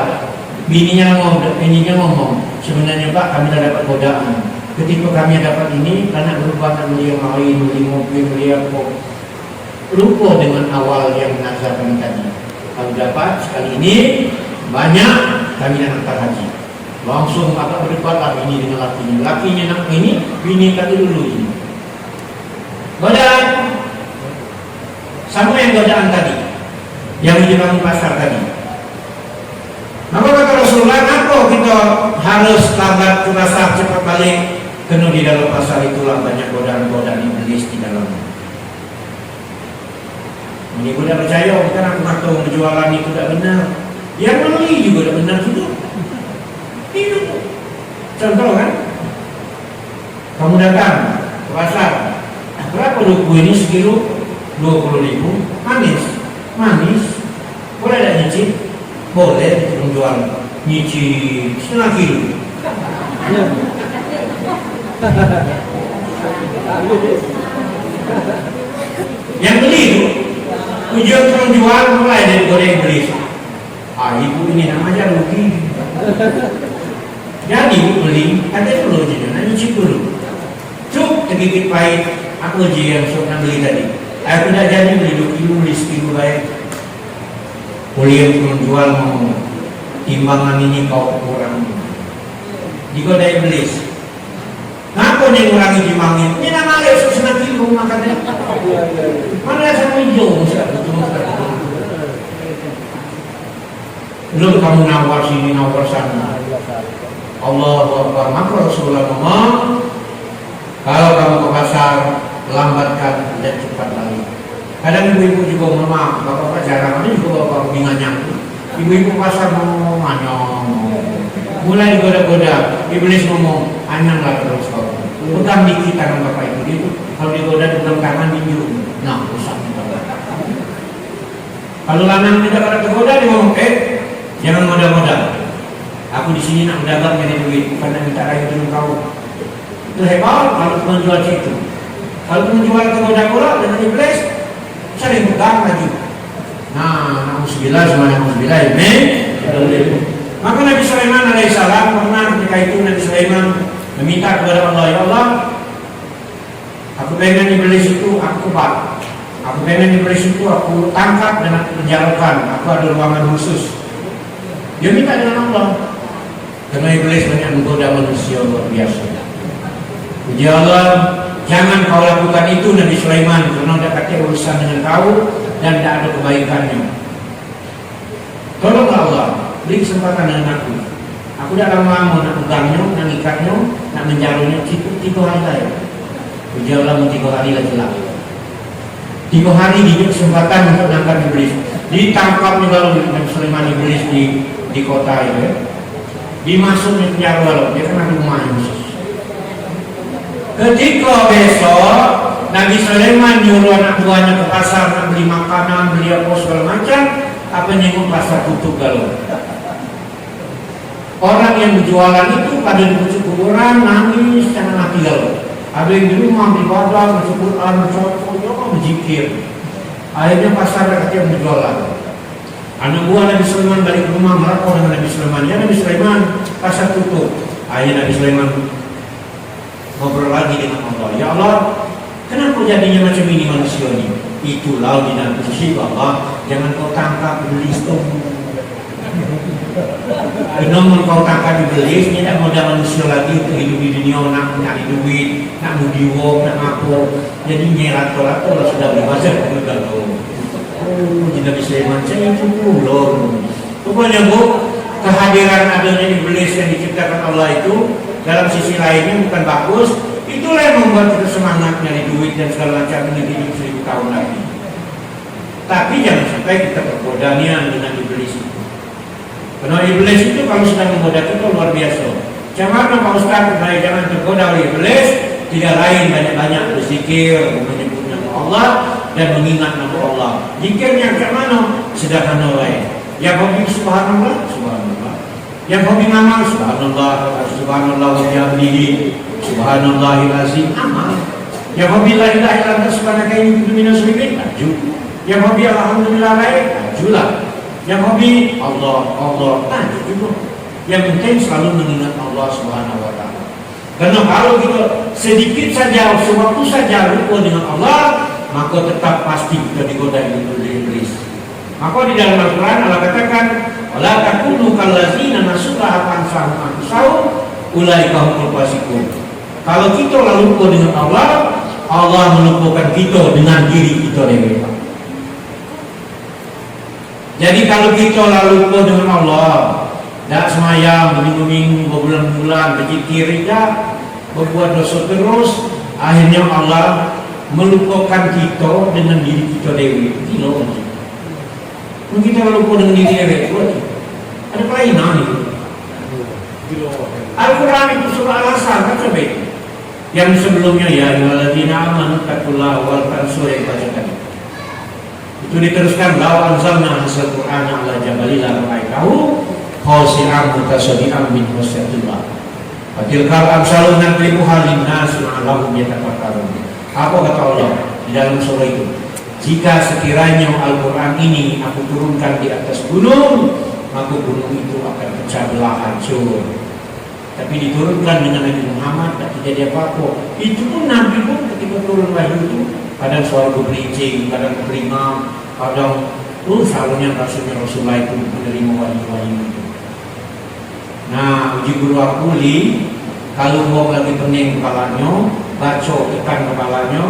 Bininya ngomong, sebenarnya Pak kami dah dapat godaan. Ketika kami dapat ini, karena merupakan beli yang lain, beli mobil, beli apa, lupa dengan awal yang nazar kami tadi. Kalau dapat sekali ini banyak, kami nak hantar haji. Langsung agak berdebat lah ini dengan lakinya. Lakinya nak ini, bini kata dulu ini. Godaan sama yang godaan tadi, yang dibangun pasar tadi. Maka kata Rasulullah, kenapa kita harus lambat ke pasar cepat balik? Karena di dalam pasar itulah banyak godaan-godaan iblis di dalamnya. Ini tidak percaya, bukan aku ngaku berjualan itu tidak benar. Yang beli juga tidak benar juga. Itu contoh kan? Kamu datang ke pasar, berapa duku ini sekilo? 20.000. Manis. Boleh tak nyicip? Boleh, menjual nyicip setengah kilo. Yang beli itu tujuan orang jual mulai dari goreng beli. Ibu ini namanya rugi. Jadi ibu beli, ada dulu jadi, nyicip dulu. Cuk, sedikit pahit. Aku yang suka beli tadi. Aku tidak jadi beli 2 kilo, beli 1 kilo baik. Boleh yang jual mau timbangan ini kau kurang. Digodai iblis. Kenapa dia ngurangi timbangnya? Ini nama dia 1 kilo makannya. Mana sama hijau? Belum kamu nawar sini, nawar sana. Allahu Akbar. Maka Rasulullah ngomong, kalau kamu ke pasar, lambatkan dan cepat balik. Kadang ibu-ibu juga memang, bapak-bapak jarang, ada juga bapak binganya. Ibu-ibu pasar mau manyong, mulai digoda-goda, iblis ngomong, anyanglah terus kau. Pegang dikit tangan bapak ibu itu, kalau digoda pegang tangan tinju, nah rusak. Kalau lanang tidak pada tergoda, dia ngomong, jangan modal-modal. Aku di sini nak mendagang nyari duit, bukan nak minta rayu dengan kau. Itu hebat kalau menjual itu. Kalau menjual tergoda-goda dengan iblis, sering pegang lagi. Nah, na'udzubillah semuanya na'udzubillah. Amin. Maka Nabi Sulaiman alaihissalam pernah ketika itu Nabi Sulaiman meminta kepada Allah, ya Allah, aku pengen iblis itu aku kebat. Aku pengen iblis itu aku tangkap dan aku penjarakan. Aku ada ruangan khusus. Dia minta dengan Allah. Karena iblis banyak menggoda manusia luar biasa. Puji Allah, jangan kau lakukan itu Nabi Sulaiman, karena tidak ada urusan dengan kau dan tidak ada kebaikannya. Tolonglah Allah, beri kesempatan dengan aku. Aku tidak lama nak pegangnya, nak ikatnya, nak menjarunya. 3 hari lagi. Puji Allah, 3 hari lagi lah. 3 hari diberi kesempatan untuk menangkap iblis. Ditangkapnya lalu Nabi Sulaiman iblis di kota itu. Dimasuknya penjara lalu, dia kan ada rumahnya khusus. Ketika besok Nabi Sulaiman nyuruh anak buahnya ke pasar nak beli makanan, beli apa segala macam, apa nyengok pasar tutup galau. Orang yang berjualan itu pada di pucuk kuburan nangis jangan mati galau. Ada yang di rumah beribadah, baca Quran, berzikir. Akhirnya pasar yang berjualan. Anak buah Nabi Sulaiman balik ke rumah melapor dengan Nabi Sulaiman. Ya Nabi Sulaiman, pasar tutup. Akhirnya Nabi Sulaiman ngobrol lagi dengan Allah. Ya Allah, kenapa jadinya macam ini manusia ini? Itulah di dalam musibah Allah. Jangan kau tangkap iblis tu. Kenapa kau tangkap iblis? Dia tak modal manusia lagi untuk hidup di dunia, nak cari duit, nak mudiwok, nak apa. Jadi nyerato-rato lah sudah berbazar juga loh. Nabi Sulaiman saya itu pulur. Rupanya bu, kehadiran adanya iblis yang diciptakan Allah itu dalam sisi lainnya bukan bagus. Itulah yang membuat kita semangat nyari duit dan segala macam ini hidup 1000 tahun lagi. Tapi jangan sampai kita tergoda dengan iblis itu. Karena iblis itu kalau sudah menggoda kita luar biasa. Macam mana Pak Ustaz supaya jangan tergoda oleh iblis? Tidak lain banyak-banyak berzikir, menyebut nama Allah dan mengingat nama Allah. Zikirnya macam mana? Sederhana wae. Yang hobi subhanallah, subhanallah. Yang hobi ngamal subhanallah, subhanallah wa bihamdihi, subhanallahil azim, amal. Yang hobi la ilaha illallah subhanaka inni kuntu minaz zalimin, maju. Yang hobi alhamdulillah majulah. Yang hobi Allah, maju juga. Yang penting selalu mengingat Allah Subhanahu wa taala. Karena kalau kita sedikit saja, sewaktu saja lupa dengan Allah, maka tetap pasti kita digodai oleh iblis. Maka di dalam Al-Quran Allah katakan, "Wala takunu kallazina nasullaha fansahum anfusahum ulaika humul fasiqun." Kalau kita lalu lupa dengan Allah, Allah melupakan kita dengan diri kita sendiri. Jadi kalau kita lalu lupa dengan Allah, dah semayang minggu-minggu, berbulan-bulan, berzikir, tidak berbuat dosa terus, akhirnya Allah melupakan kita dengan diri kita dewi. Gila kan? Mungkin kita lupa dengan diri dewi, ada kelainan itu. Al-Quran itu surah Al-Asr kan sampai yang sebelumnya ya ayyuhalladzina amanu taqullaha wal tanzur yang baca tadi. Itu diteruskan law anzalna hadzal qur'ana ala jabalin la ra'aitahu khashi'an mutasaddian min khasyatillah. Fatilkal amsalun nadribuha lin-nas la'allahum yatafakkarun. Apa kata Allah di dalam surah itu? Jika sekiranya Al-Quran ini aku turunkan di atas gunung, maka gunung itu akan pecah belah hancur. Tapi diturunkan dengan Nabi Muhammad tak terjadi apa-apa. Itu pun Nabi pun ketika turun wahyu itu kadang suara berincing, kadang terima, kadang selalunya rasanya Rasulullah itu menerima wahyu-wahyu itu. Nah, uji guru aku kalau mau lagi pening kepalanya, baca tekan kepalanya,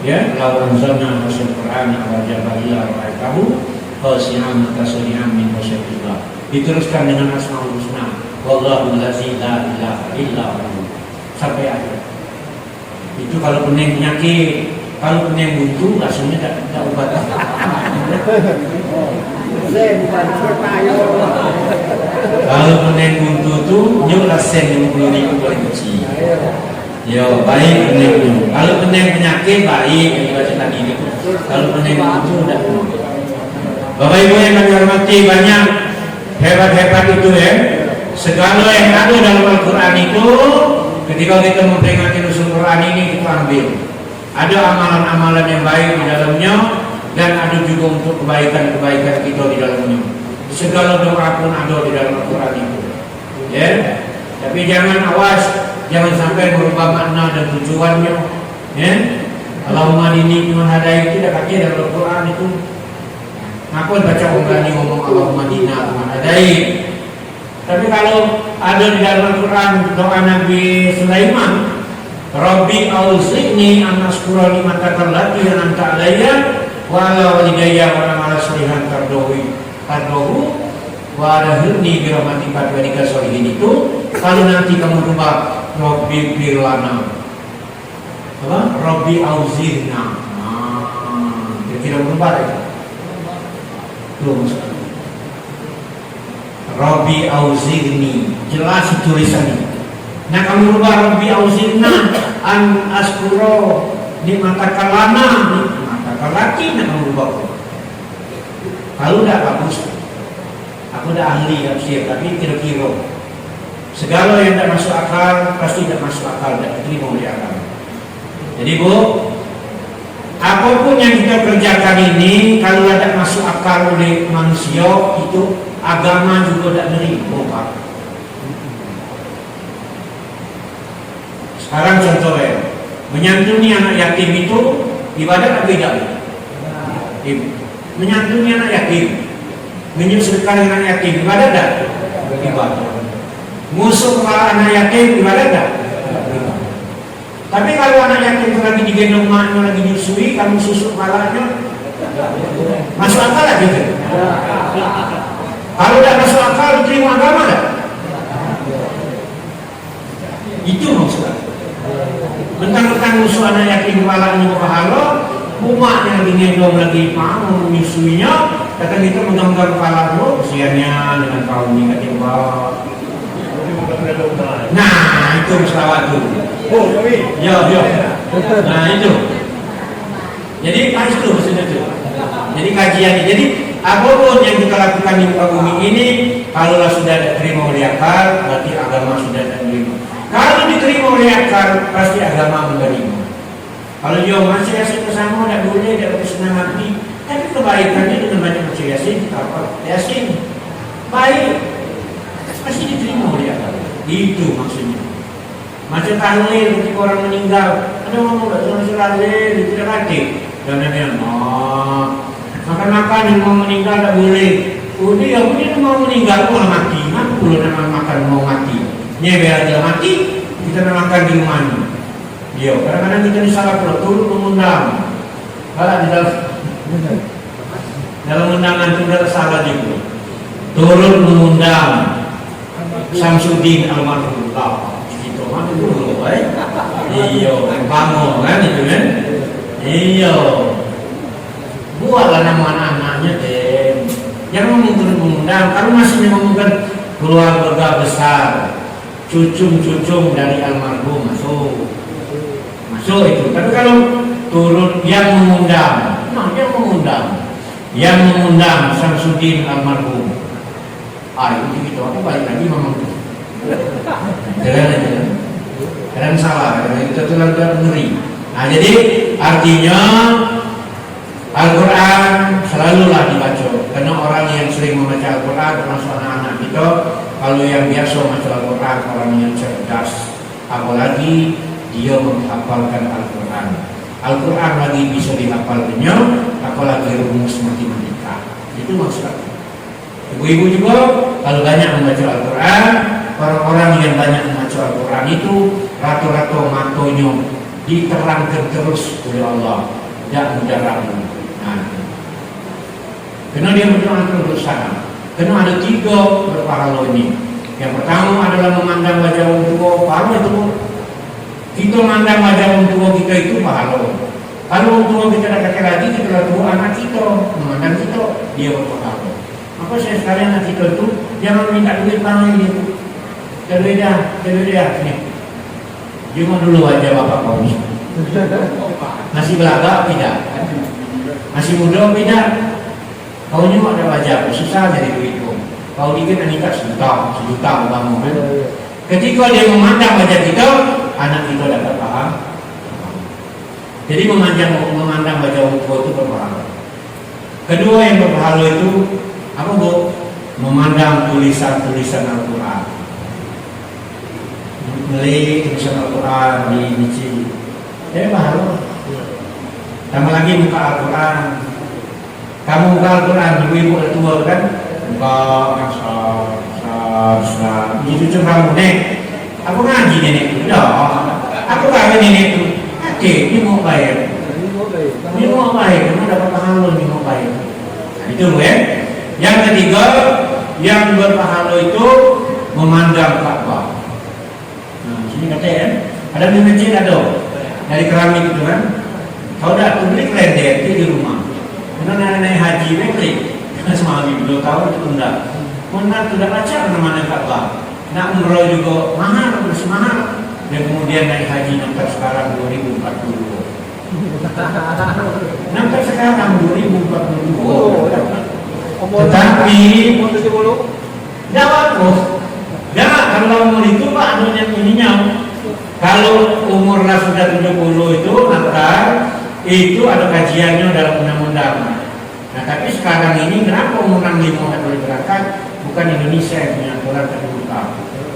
ya, lawan zona hasil Quran ala jabalila ra'aitahu khashi'an mutasaddian min khasyatillah. Diteruskan dengan Asmaul Husna, wallahu allazi la ilaha illa hu, sampai akhir. Itu kalau pening penyakit, kalau pening buntu langsungnya tak obat. Kalau pening buntu tu nyuk lasen 50.000 boleh cuci. Yo baik pening. Kalau pening penyakit baik yang dibaca tadi itu. Kalau pening buntu dah. Bapak Ibu yang kami hormati, banyak hebat-hebat itu ya. Segala yang ada dalam Al-Quran itu, ketika kita memperingati Nusul Quran ini kita ambil. Ada amalan-amalan yang baik di dalamnya, dan ada juga untuk kebaikan-kebaikan kita di dalamnya. Segala doa pun ada di dalam Al-Quran itu. Ya, tapi jangan awas, jangan sampai merubah makna dan tujuannya. Ya, Allahumma ini menghadai tidak kaki dalam Al-Quran itu. Aku baca berani ngomong Allahumma dina menghadai. Tapi kalau ada di dalam Al-Quran doa Nabi Sulaiman, Rabbi auzi'ni an ashkura ni'mataka allati an'amta 'alayya wa 'ala walidayya wa amala sholihan tardahu wa adkhilni bi rahmatika fi ibadika sholihin. Itu kalau nanti kamu rubah Rabbi firlana, apa? Rabbi auzi'na. Kira-kira berubah ya? Tuh, Rabbi auzi'ni, jelas tulisannya. Nah kamu rubah Rabbi auzi'na an askuro ni'mataka lana, ni'mataka laki, nah kamu rubah. Kalau tidak bagus, aku tidak ahli tafsir, tapi kira-kira segala yang tidak masuk akal pasti tidak masuk akal, tidak diterima oleh akal. Jadi Bu, apapun yang kita kerjakan ini kalau tidak masuk akal oleh manusia, itu agama juga tidak nerima, Pak. Sekarang contohnya, menyantuni anak yatim itu ibadah tak beda. Menyantuni anak yatim, menyusulkan anak yatim, ibadah tak? Ibadah. Musuh kepala anak yatim, ibadah tak? Tapi kalau anak yatim itu lagi digendong maknya, lagi disusui, kamu susuk kepalanya, masuk akal tak gitu? Kalau tidak masuk akal, diterima agama tak? Itu maksudnya. Mentang-mentang musuh anak yatim kepalanya pahala, umatnya lagi gendong, lagi mau menyusuinya, kata kita menggambar kepala lo, kesiannya dengan kaum ini kata bawa. Nah itu masalah itu. Yo. Nah itu. Jadi harus itu maksudnya itu. Jadi kajian ini. Jadi apapun yang kita lakukan di muka bumi ini, kalaulah sudah diterima oleh akal, berarti agama sudah diterima. Kalau diterima oleh akal, pasti agama menerima. Kalau dia masih yasin bersama, tidak boleh, tidak boleh senang hati. Tapi kebaikannya dengan banyak baca yasin, apa? Yasin baik, pasti diterima oleh akal. Itu maksudnya. Macam tahlil ketika orang meninggal, ada orang ngomong tak sama tahlil, tidak hati. Dan dia bilang, makan-makan yang mau meninggal tak boleh. Oh dia mau meninggal, mau mati. Mana pula nak makan mau mati? Dia biar dia mati, kita nak makan di rumah ni. Dia kadang-kadang kita ni salah pula, turut mengundang. Kalau di dalam undangan itu tidak salah juga. Turut mengundang Samsudin almarhum. Itu mana dulu, iya, bangun kan itu kan? Iya. Buatlah nama anak-anaknya deh. Jangan mengundang. Kalau masih mengundang keluarga besar, cucung-cucung dari almarhum masuk itu. Tapi kalau turut yang mengundang, yang mengundang Samsudin almarhum. Itu gitu. Aku balik lagi memang tuh. Kadang salah, kadang itu terlalu ngeri. Nah jadi artinya Al-Quran selalulah dibaca. Karena orang yang sering membaca Al-Quran termasuk anak-anak kita, kalau yang biasa membaca Al-Quran orang yang cerdas, apalagi dia menghafalkan Al-Quran. Al-Quran lagi bisa dihafalnya, apalagi rumus matematika. Itu maksudnya. Ibu-ibu juga kalau banyak membaca Al-Quran, orang-orang yang banyak membaca Al-Quran itu rata-rata matonya diterangkan terus oleh Allah, tidak mudah ragu. Nah, karena dia berdoa terus sana. Karena ada 3 berpahala ini. Yang pertama adalah memandang wajah orang tua, pahala itu. Kita memandang wajah orang tua kita itu pahala. Kalau orang tua kita dah kakek lagi, kita dah tua anak kita, memandang kita, dia berpahala. Maka saya sekalian anak kita itu jangan minta duit panggil dia. Kedua dia, ni. Jumpa dulu wajah bapak kau ni. Masih belaga tidak? Masih muda tidak? Kau ni ada wajah, susah jadi duit kau. Kau dikit nikah sejuta kamu kan? Ketika dia memandang wajah kita, anak kita dapat paham. Jadi memandang wajah orang tua itu berpahala. Kedua yang berpahala itu apa bu? Memandang tulisan-tulisan Al-Quran. Melihat tulisan Al-Quran di masjid. Jadi pahala. Tambah lagi buka Al-Quran. Kamu buka Al-Quran, ibu-ibu tua kan? Buka asal, ini cucu kamu nek. Aku ngaji nenek itu. Aku kagak nenek itu. Ini mau bayar. Ini mau bayar. Kamu dapat pahala ini mau bayar. Nah, itu kan? Yang ketiga, yang berpahala itu memandang Ka'bah. Nah, sini katanya kan, ada di masjid ada dari keramik itu kan. Kau dah beli kelender di rumah. Karena nenek haji beli. Karena semalam belum tahu itu enggak. Mana tidak baca mana Ka'bah. Nak umroh juga mahal, terus mahal. Dan kemudian naik haji nomor sekarang 2042. Nomor sekarang 2042. Tetapi jawab bos, jangan kalau umur itu pak anunya ininya. Kalau umurnya sudah 70 itu maka itu ada kajiannya dalam undang-undang. Nah tapi sekarang ini kenapa umur 65 tidak boleh berangkat? Bukan Indonesia yang punya aturan terbuka.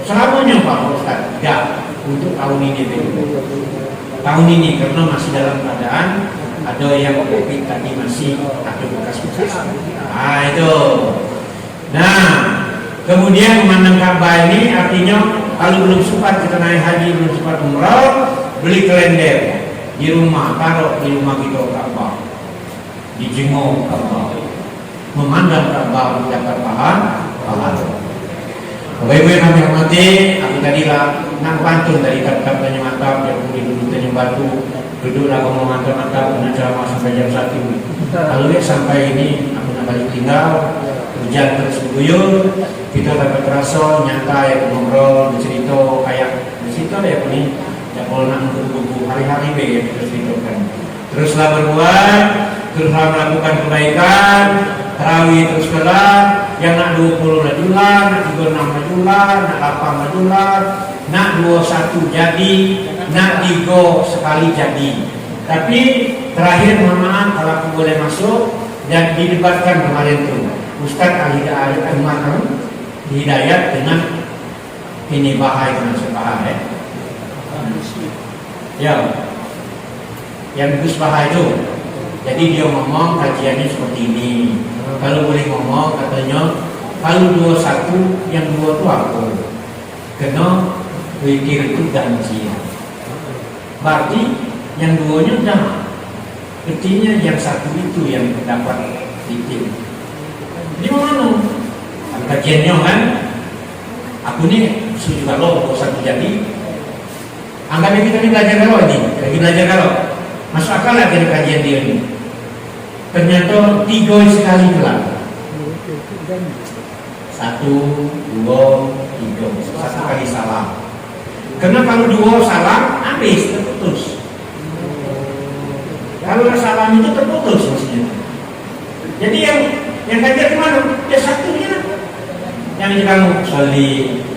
Selamanya Pak Ustaz, tidak untuk tahun ini dulu. Tahun ini karena masih dalam keadaan ada yang COVID tadi masih ada bekas-bekas. Nah itu. Nah kemudian memandang Ka'bah ini artinya kalau belum sempat kita naik haji, belum sempat umrah, beli kalender di rumah, taruh di rumah kita Ka'bah, dijenguk Ka'bah, memandang Ka'bah mendapat pahala. Bapak-ibu yang kami hormati, aku tadi lah nak pantun dari kata tanya mantap, yang duduk tanya batu, duduklah ngomong mantap-mantap, dengan ceramah sampai jam 1. Lalu sampai ini aku nak balik tinggal, hujan terus berguyur, kita dapat terasa nyata ya ngobrol, bercerita kayak bercerita ya ini, tidak boleh nak buku hari-hari be ya kita ceritakan. Teruslah berbuat, teruslah melakukan kebaikan, tarawih terus kelar. Yang nak 20 majulah, nak 36 majulah, nak 8 majulah, nak 21 jadi, nak 3 sekali jadi. Tapi terakhir mohon maaf kalau aku boleh masuk dan didebatkan kemarin itu Ustaz Ahmad Hidayat dengan ini bahaya dengan sebahaya. Ya, yang Gus Baha itu. Jadi dia ngomong kajiannya seperti ini. Kalau boleh ngomong katanya, kalau 21 yang 2 itu apa? Karena witir itu ganjil. Berarti yang 2-nya dah. Artinya yang 1 itu yang dapat witir. Jadi mana? Kajiannya kan? Aku nih setuju kalau 1 jadi. Anggapnya kita ini belajar kalau ini, lagi belajar kalau. Masuk akal lah dari kajian dia ini. Ternyata 3 sekali gelar. 1, 2, 3. 1 kali salam. Karena kalau 2 salam habis terputus. Kalau salam itu terputus maksudnya. Jadi yang kajian di mana? Ya 1-nya. Yang ini kamu soli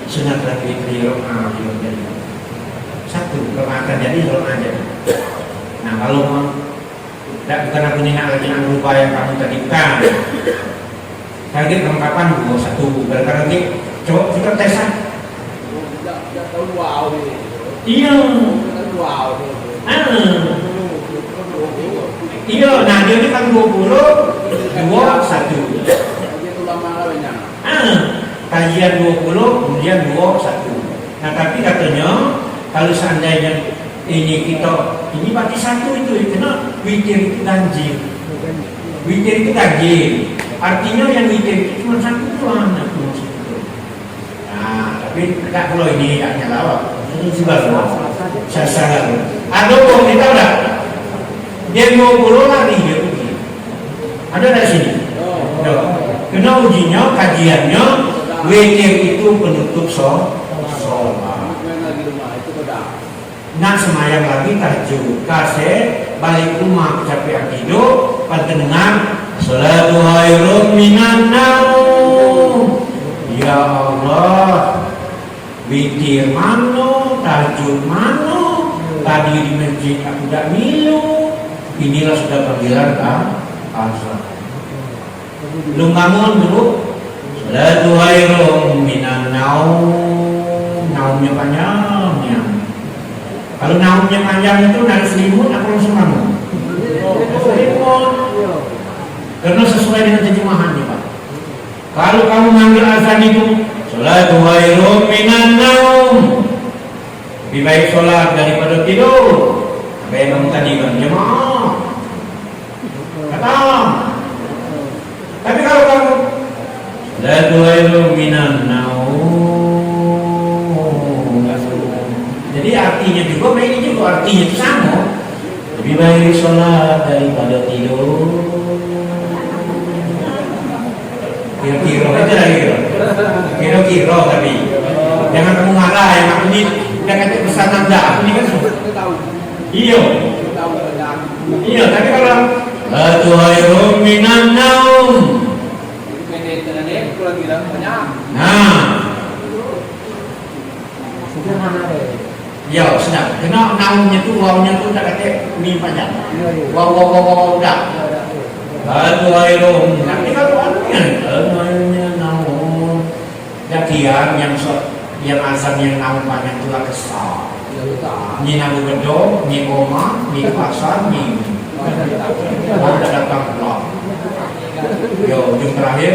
sunat fitri ro'ah jadi 1 kalau akan jadi kalau aja. Nah kalau bukan aku nina lagi yang lupa yang kamu tadi bukan. Target kelengkapan 1 berarti coba kita tes. Iya. Iya, nah dia ini kan 20, 2, 1. Kajian 20, kemudian 2, 1. Nah tapi katanya kalau seandainya ini berarti 1 itu karena witir itu ganjil. Witir itu ganjil. Artinya yang witir itu cuma 1 doang. Nah, tapi tidak kalau ini tidak nyala. Ini sudah salah. Ada orang kita udah. Dia 20 lari dia pergi. Ada dari sini. Kena ujinya, kajiannya, witir itu penutup sholat. Nak semayang lagi tahajud, kasih balik rumah capek hidup, pantengan salatu khairum minan naum. Ya Allah, witir mano, tahajud mano, tadi di masjid aku tidak milu, inilah sudah panggilan azan. Belum bangun dulu, salatu khairum minan naum, naumnya panjangnya. Kalau naumnya panjang itu dari selimut aku langsung bangun. Selimut. Karena sesuai dengan terjemahannya Pak. Kalau kamu ngambil azan itu salatu khairum minan naum, lebih baik sholat daripada tidur. Apa yang kamu tadi kan jemaah kata. Tapi kalau kamu salatu khairum minan naum, jadi artinya juga, ini juga artinya itu sama. Lebih baik sholat daripada tidur. Kira-kira aja lah kira-kira tapi jangan kamu marah ya aku ini udah kata pesan anda aku ini kan iya tapi kalau khairum minan naum, nah ya sedap. Kena naumnya tuh wawnya tuh tak kata mie panjang. Wow udah. Khairum. Nanti kalau anunya naum. Jadian yang azan yang naum panjang itu lah kesal. Ni nabu gedong, ni koma, ni pasar, ni. Mau datang pulang. Yo, ujung terakhir.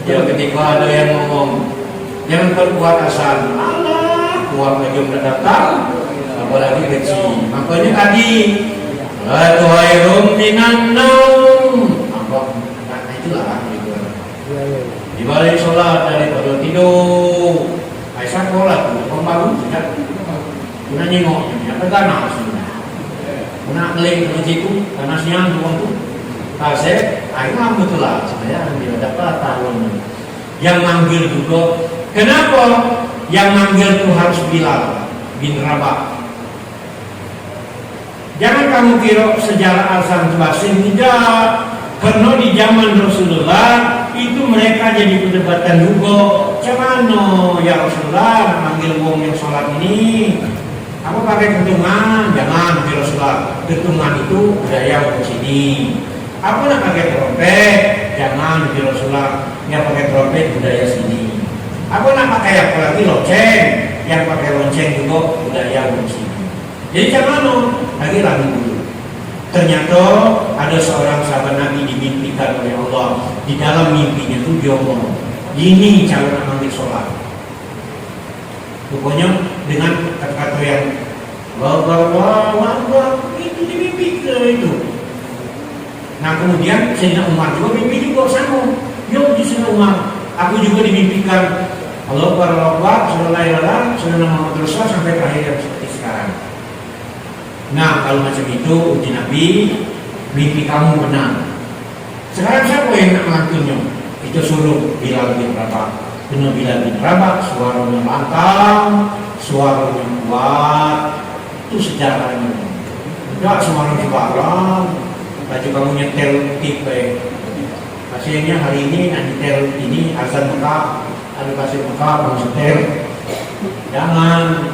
Ya ketika ada yang ngomong jangan berbuat asal, Allah kuat aja udah datang, apalagi kecil. Makanya tadi salatu khairum minan naum. Nah itulah gitu. Di balik sholat daripada tidur. Aisyah sholat, bangun tidak. Kuna nyengok, apa ganas? Kuna keling ke situ, karena siang tuang tu. Kasih, akhirnya betul lah. Saya dia dapat tahun. Yang manggil juga. Kenapa yang manggil itu harus Bilal bin Rabah? Jangan kamu kira sejarah azan basin, tidak. Karena di zaman Rasulullah itu mereka jadi perdebatan juga. Cemano ya Rasulullah manggil wong yang sholat ini? Apa pakai kentungan? Jangan di Rasulullah. Kentungan itu budaya ke sini. Apa nak pakai trompet? Jangan di Rasulullah. Yang pakai trompet budaya sini. Aku nak pakai apalagi lonceng, yang pakai lonceng juga budaya kunci. Jadi jangan lagi ragu dulu. Ternyata ada seorang sahabat Nabi dimimpikan oleh Allah. Di dalam mimpinya itu dia ngomong, ini calon ambil sholat. Pokoknya dengan kata-kata yang wah, itu dimimpikan itu. Nah kemudian Sayyidina Umar juga mimpi juga sama. Yo di Sayyidina Umar, aku juga dimimpikan Allah Akbar, Sallallahu Muhammad Rasulullah sampai terakhir yang seperti sekarang. Nah kalau macam itu uji Nabi, mimpi kamu benar. Sekarang siapa yang nak melantunnya? Itu suruh Bilal bin Rabah. Benar Bilal bin Rabah, suaranya lantang, suaranya kuat. Itu sejarahnya. Tidak suara sembarang. Baju kamu nyetel tipe. Hasilnya hari ini nanti nyetel ini azan Mekah, ada pasir Mekah, kamu setel. Jangan.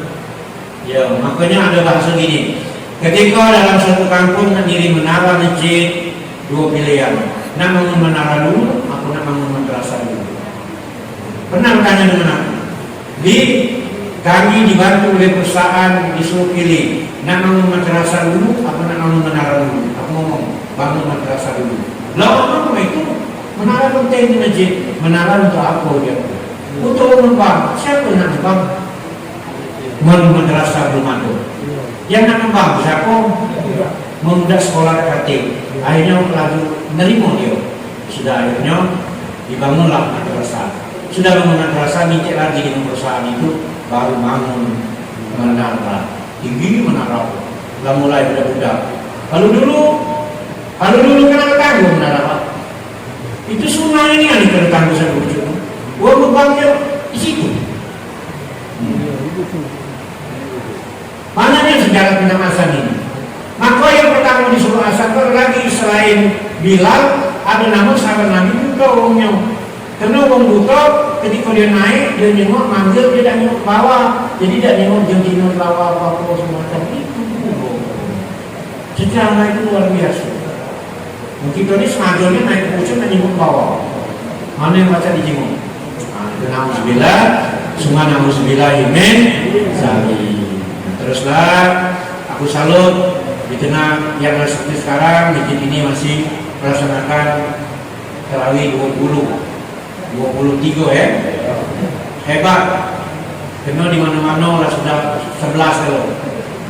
Ya makanya ada bahasa gini. Ketika dalam satu kampung nak diri menara masjid, dua pilihan. Nak bangun menara dulu, aku nak bangun madrasah dulu. Pernah bertanya dengan aku. Kami dibantu oleh perusahaan disuruh pilih. Nak bangun madrasah dulu, aku nak bangun menara dulu. Aku ngomong bangun madrasah dulu. Lalu apa itu? Menara penting di masjid. Menara untuk apa dia? Untuk membang. Siapa nak membang? Madrasah belum ada. Yang nak membang siapa? Memudah sekolah kreatif. Akhirnya lalu menerima dia. Sudah akhirnya dibangunlah madrasah. Sudah bangun madrasah, minta lagi dengan perusahaan itu, baru bangun menara. Tinggi menara. Sudah mulai budak-budak. Kalau dulu kan ada tanggung menara. Itu sungai ini yang dikena tanggung saya lucu. Wah lubangnya di situ. Mana yang sejarah tentang azan ini? Maka yang pertama disuruh azan lagi selain Bilal, ada nama sahabat Nabi buta orangnya. Karena orang buta ketika dia naik, dia nengok manggil, dia tak nengok bawah. Jadi tak nengok jantina bawah apa-apa semacam itu. Sejarah itu luar biasa. Mungkin tadi sengajanya naik pucuk dan nengok bawah. Mana yang baca di jenguk? Itu na'udzubillah, semua na'udzubillah imen zali. Teruslah aku salut di tengah yang seperti sekarang masjid ini masih melaksanakan tarawih 23 ya. Hebat. Karena di mana-mana lah sudah 11 kalau.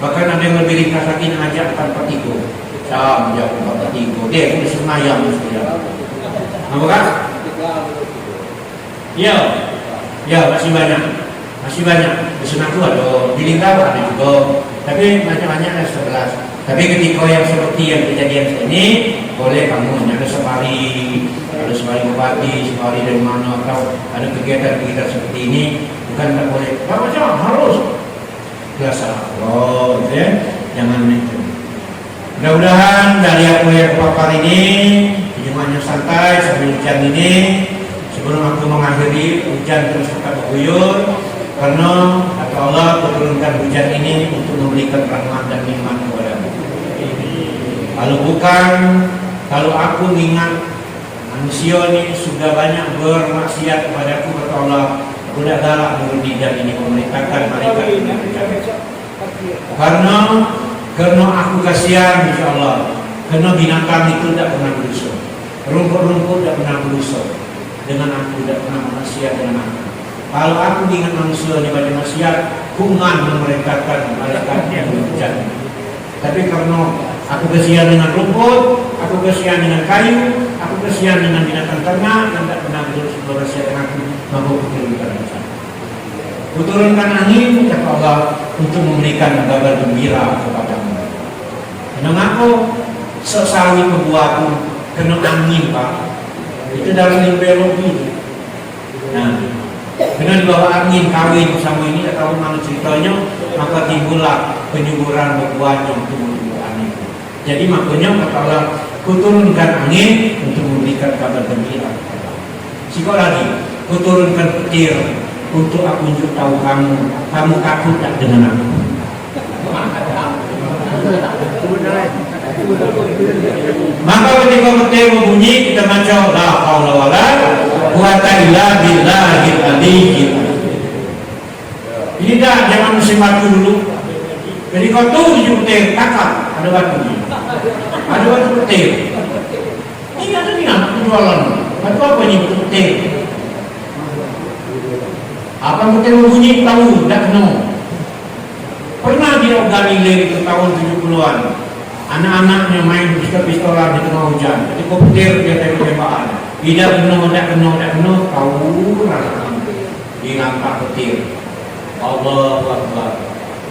Bahkan ada yang lebih ringkas lagi ngajak 443. Jam 443. Dia sudah semayang sudah. Apa kan? Ya masih banyak. Masih banyak. Di sana tuh ada di Lingkau ada juga. Tapi macam-macam ada 11. Tapi ketika yang seperti yang kejadian ini, boleh kamu ada safari bupati, safari dari mana atau ada kegiatan-kegiatan seperti ini, bukan tak boleh. Tak macam harus. Biasa. Oh, gitu ya. Jangan itu. Mudah-mudahan dari aku yang papar ini, semuanya santai sambil hujan ini. Sebelum aku mengakhiri, hujan terus tetap mengguyur. Karena kata Allah turunkan hujan ini untuk memberikan rahmat dan nikmat kepadamu. Kalau aku ingat manusia ini sudah banyak bermaksiat kepadaku, kata Allah, aku tidak galak menurut lidah ini memerintahkan malaikat untuk berjaga. Karena aku kasihan, insya Allah. Karena binatang itu tidak pernah berdosa, rumput-rumput tidak pernah berdosa. Dengan aku tidak pernah maksiat dengan aku. Kalau aku ingat manusia ini pada maksiat, kuman memerintahkan malaikat yang berjaga. Tapi karena aku kasihan dengan rumput, aku kasihan dengan kayu, aku kasihan dengan binatang ternak yang tak pernah bermaksiat dengan aku, maka aku turunkan hujan. Kuturunkan angin, kata Allah, untuk memberikan kabar gembira kepadamu. Kenapa sesawi kebuahku kena angin, Pak? Itu dalam biologi. Nah, karena di bawah angin kawin sama ini, tak tahu mana ceritanya, maka timbullah penyuburan buahnya untuk tumbuhan itu. Jadi makanya kata Allah, kuturunkan angin untuk memberikan kabar gembira. Sikap lagi, kuturunkan petir untuk aku tunjuk tahu kamu takut tak dengan aku. Maka ketika petir berbunyi, kita baca la haula wala quwwata illa billahil aliyyil habisin batu dulu. Jadi kau tuju petir, takap ada batunya. Ada batu petir. Ini ada nih anak jualan. Batu apa ini batu petir? Apa petir berbunyi tahu, tak kena. Pernah dia Galilei itu tahun 70-an. Anak-anaknya main pistol-pistolan di tengah hujan. Jadi kau petir dia tembak-tembakan. Tidak kena, tahu lah. Dilampak petir. Allahu Akbar.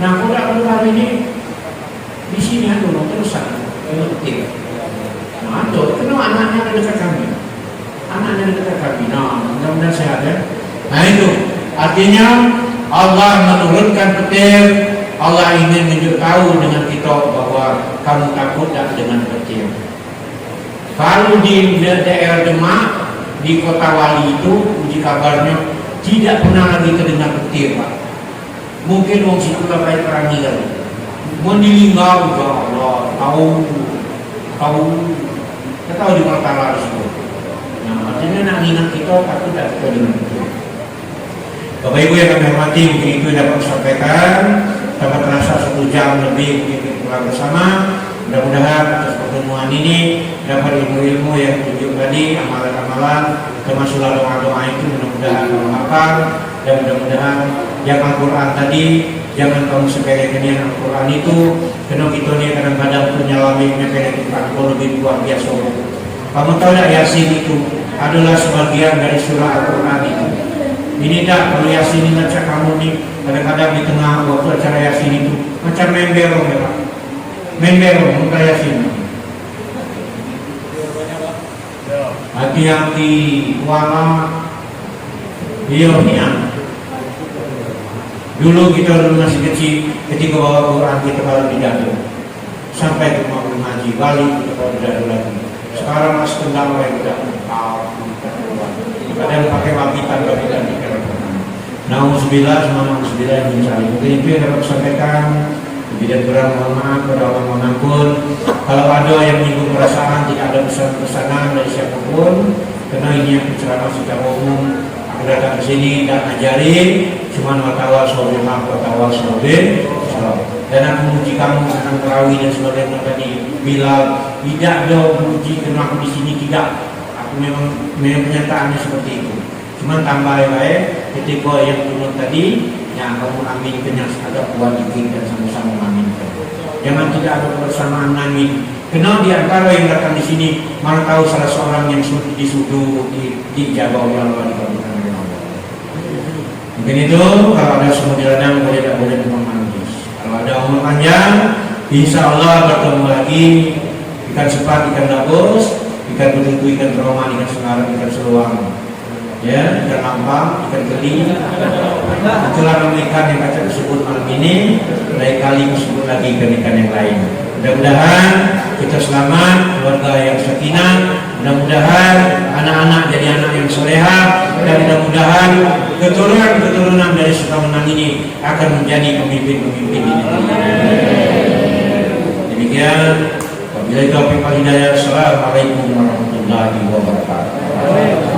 Nah, kalau hari ini di sini ada orang terusan kena petir. Nah, ada kena anaknya dekat kami. Anaknya dekat kami. Nah, mudah-mudahan sehat ya. Nah itu artinya Allah menurunkan petir. Allah ingin menunjukkan dengan kita bahwa kamu takut tak dengan petir. Kalau di daerah Demak, di kota Wali itu, uji kabarnya tidak pernah lagi terdengar petir, Pak. Mungkin orang situ lah kayak perangi kali. Menilingau, ya Allah, tahu, kita tahu di Maltara di situ. Nah, artinya nak ingat kita takut tak kita dengan petir. Bapak Ibu yang kami hormati, mungkin itu yang dapat sampaikan. Dapat terasa 1 jam lebih kita pulang bersama. Mudah-mudahan atas pertemuan ini dapat ilmu-ilmu yang tunjuk tadi, amalan-amalan, termasuk doa-doa itu mudah-mudahan bermanfaat. Dan mudah-mudahan yang Al-Quran tadi jangan kamu sepelekan yang Al-Quran itu, karena kita ni kadang-kadang penyalamin sepelekan kalau lebih luar biasa. Kamu tahu tak Yasin itu adalah sebagian dari surah Al-Quran itu. Ini tak, kalau Yasin ini macam kamu ni kadang-kadang di tengah waktu acara Yasin itu macam main berong ya Pak. Main berong muka Yasin. Hati-hati wala biohnya. Dulu kita masih kecil ketika bawa Quran kita kalau pidato sampai ke rumah ngaji balik kita kalau pidato lagi. Sekarang masih kendala yang tidak tahu. Kadang pakai wabitan Nauzubillah, yang mencari. Mungkin itu yang dapat sampaikan. Tidak kurang mohon maaf kepada Allah mengampun. Kalau ada yang menyinggung perasaan, tidak ada pesan-pesanan dari siapapun. Karena ini yang ceramah secara umum. Aku datang ke sini dan ajarin. Cuma watawal sobillah, watawal sobil. Dan aku memuji kamu tentang terawih dan sebagainya tadi. Bila tidak ada memuji karena aku di sini tidak. Aku memang kenyataannya seperti itu. Cuma tambah baik ketika yang turun tadi yang kamu aminkan ada kuat dikit dan sama-sama mengaminkan. Jangan tidak ada kebersamaan amin. Kenal di antara yang datang di sini mana tahu salah seorang yang disuduh dijaga oleh Allah di kabupaten Allah. Mungkin itu kalau ada semua di ladang boleh tak boleh menangis. Kalau ada umur panjang, insya Allah bertemu lagi. Ikan sepat, ikan gabus, ikan betutu, ikan teroman, ikan sengarang, ikan seluang. Ya, ikan lampang, ikan keli. Itulah nama ikan yang kata disebut malam ini. Lain kali disebut lagi ikan-ikan yang lain. Mudah-mudahan kita selamat, keluarga yang sakinah. Mudah-mudahan anak-anak jadi anak yang soleha. Dan mudah-mudahan keturunan dari Sultan ini akan menjadi pemimpin-pemimpin di negeri. Demikian. Wabillahi taufiq wal hidayah. Assalamualaikum warahmatullahi wabarakatuh.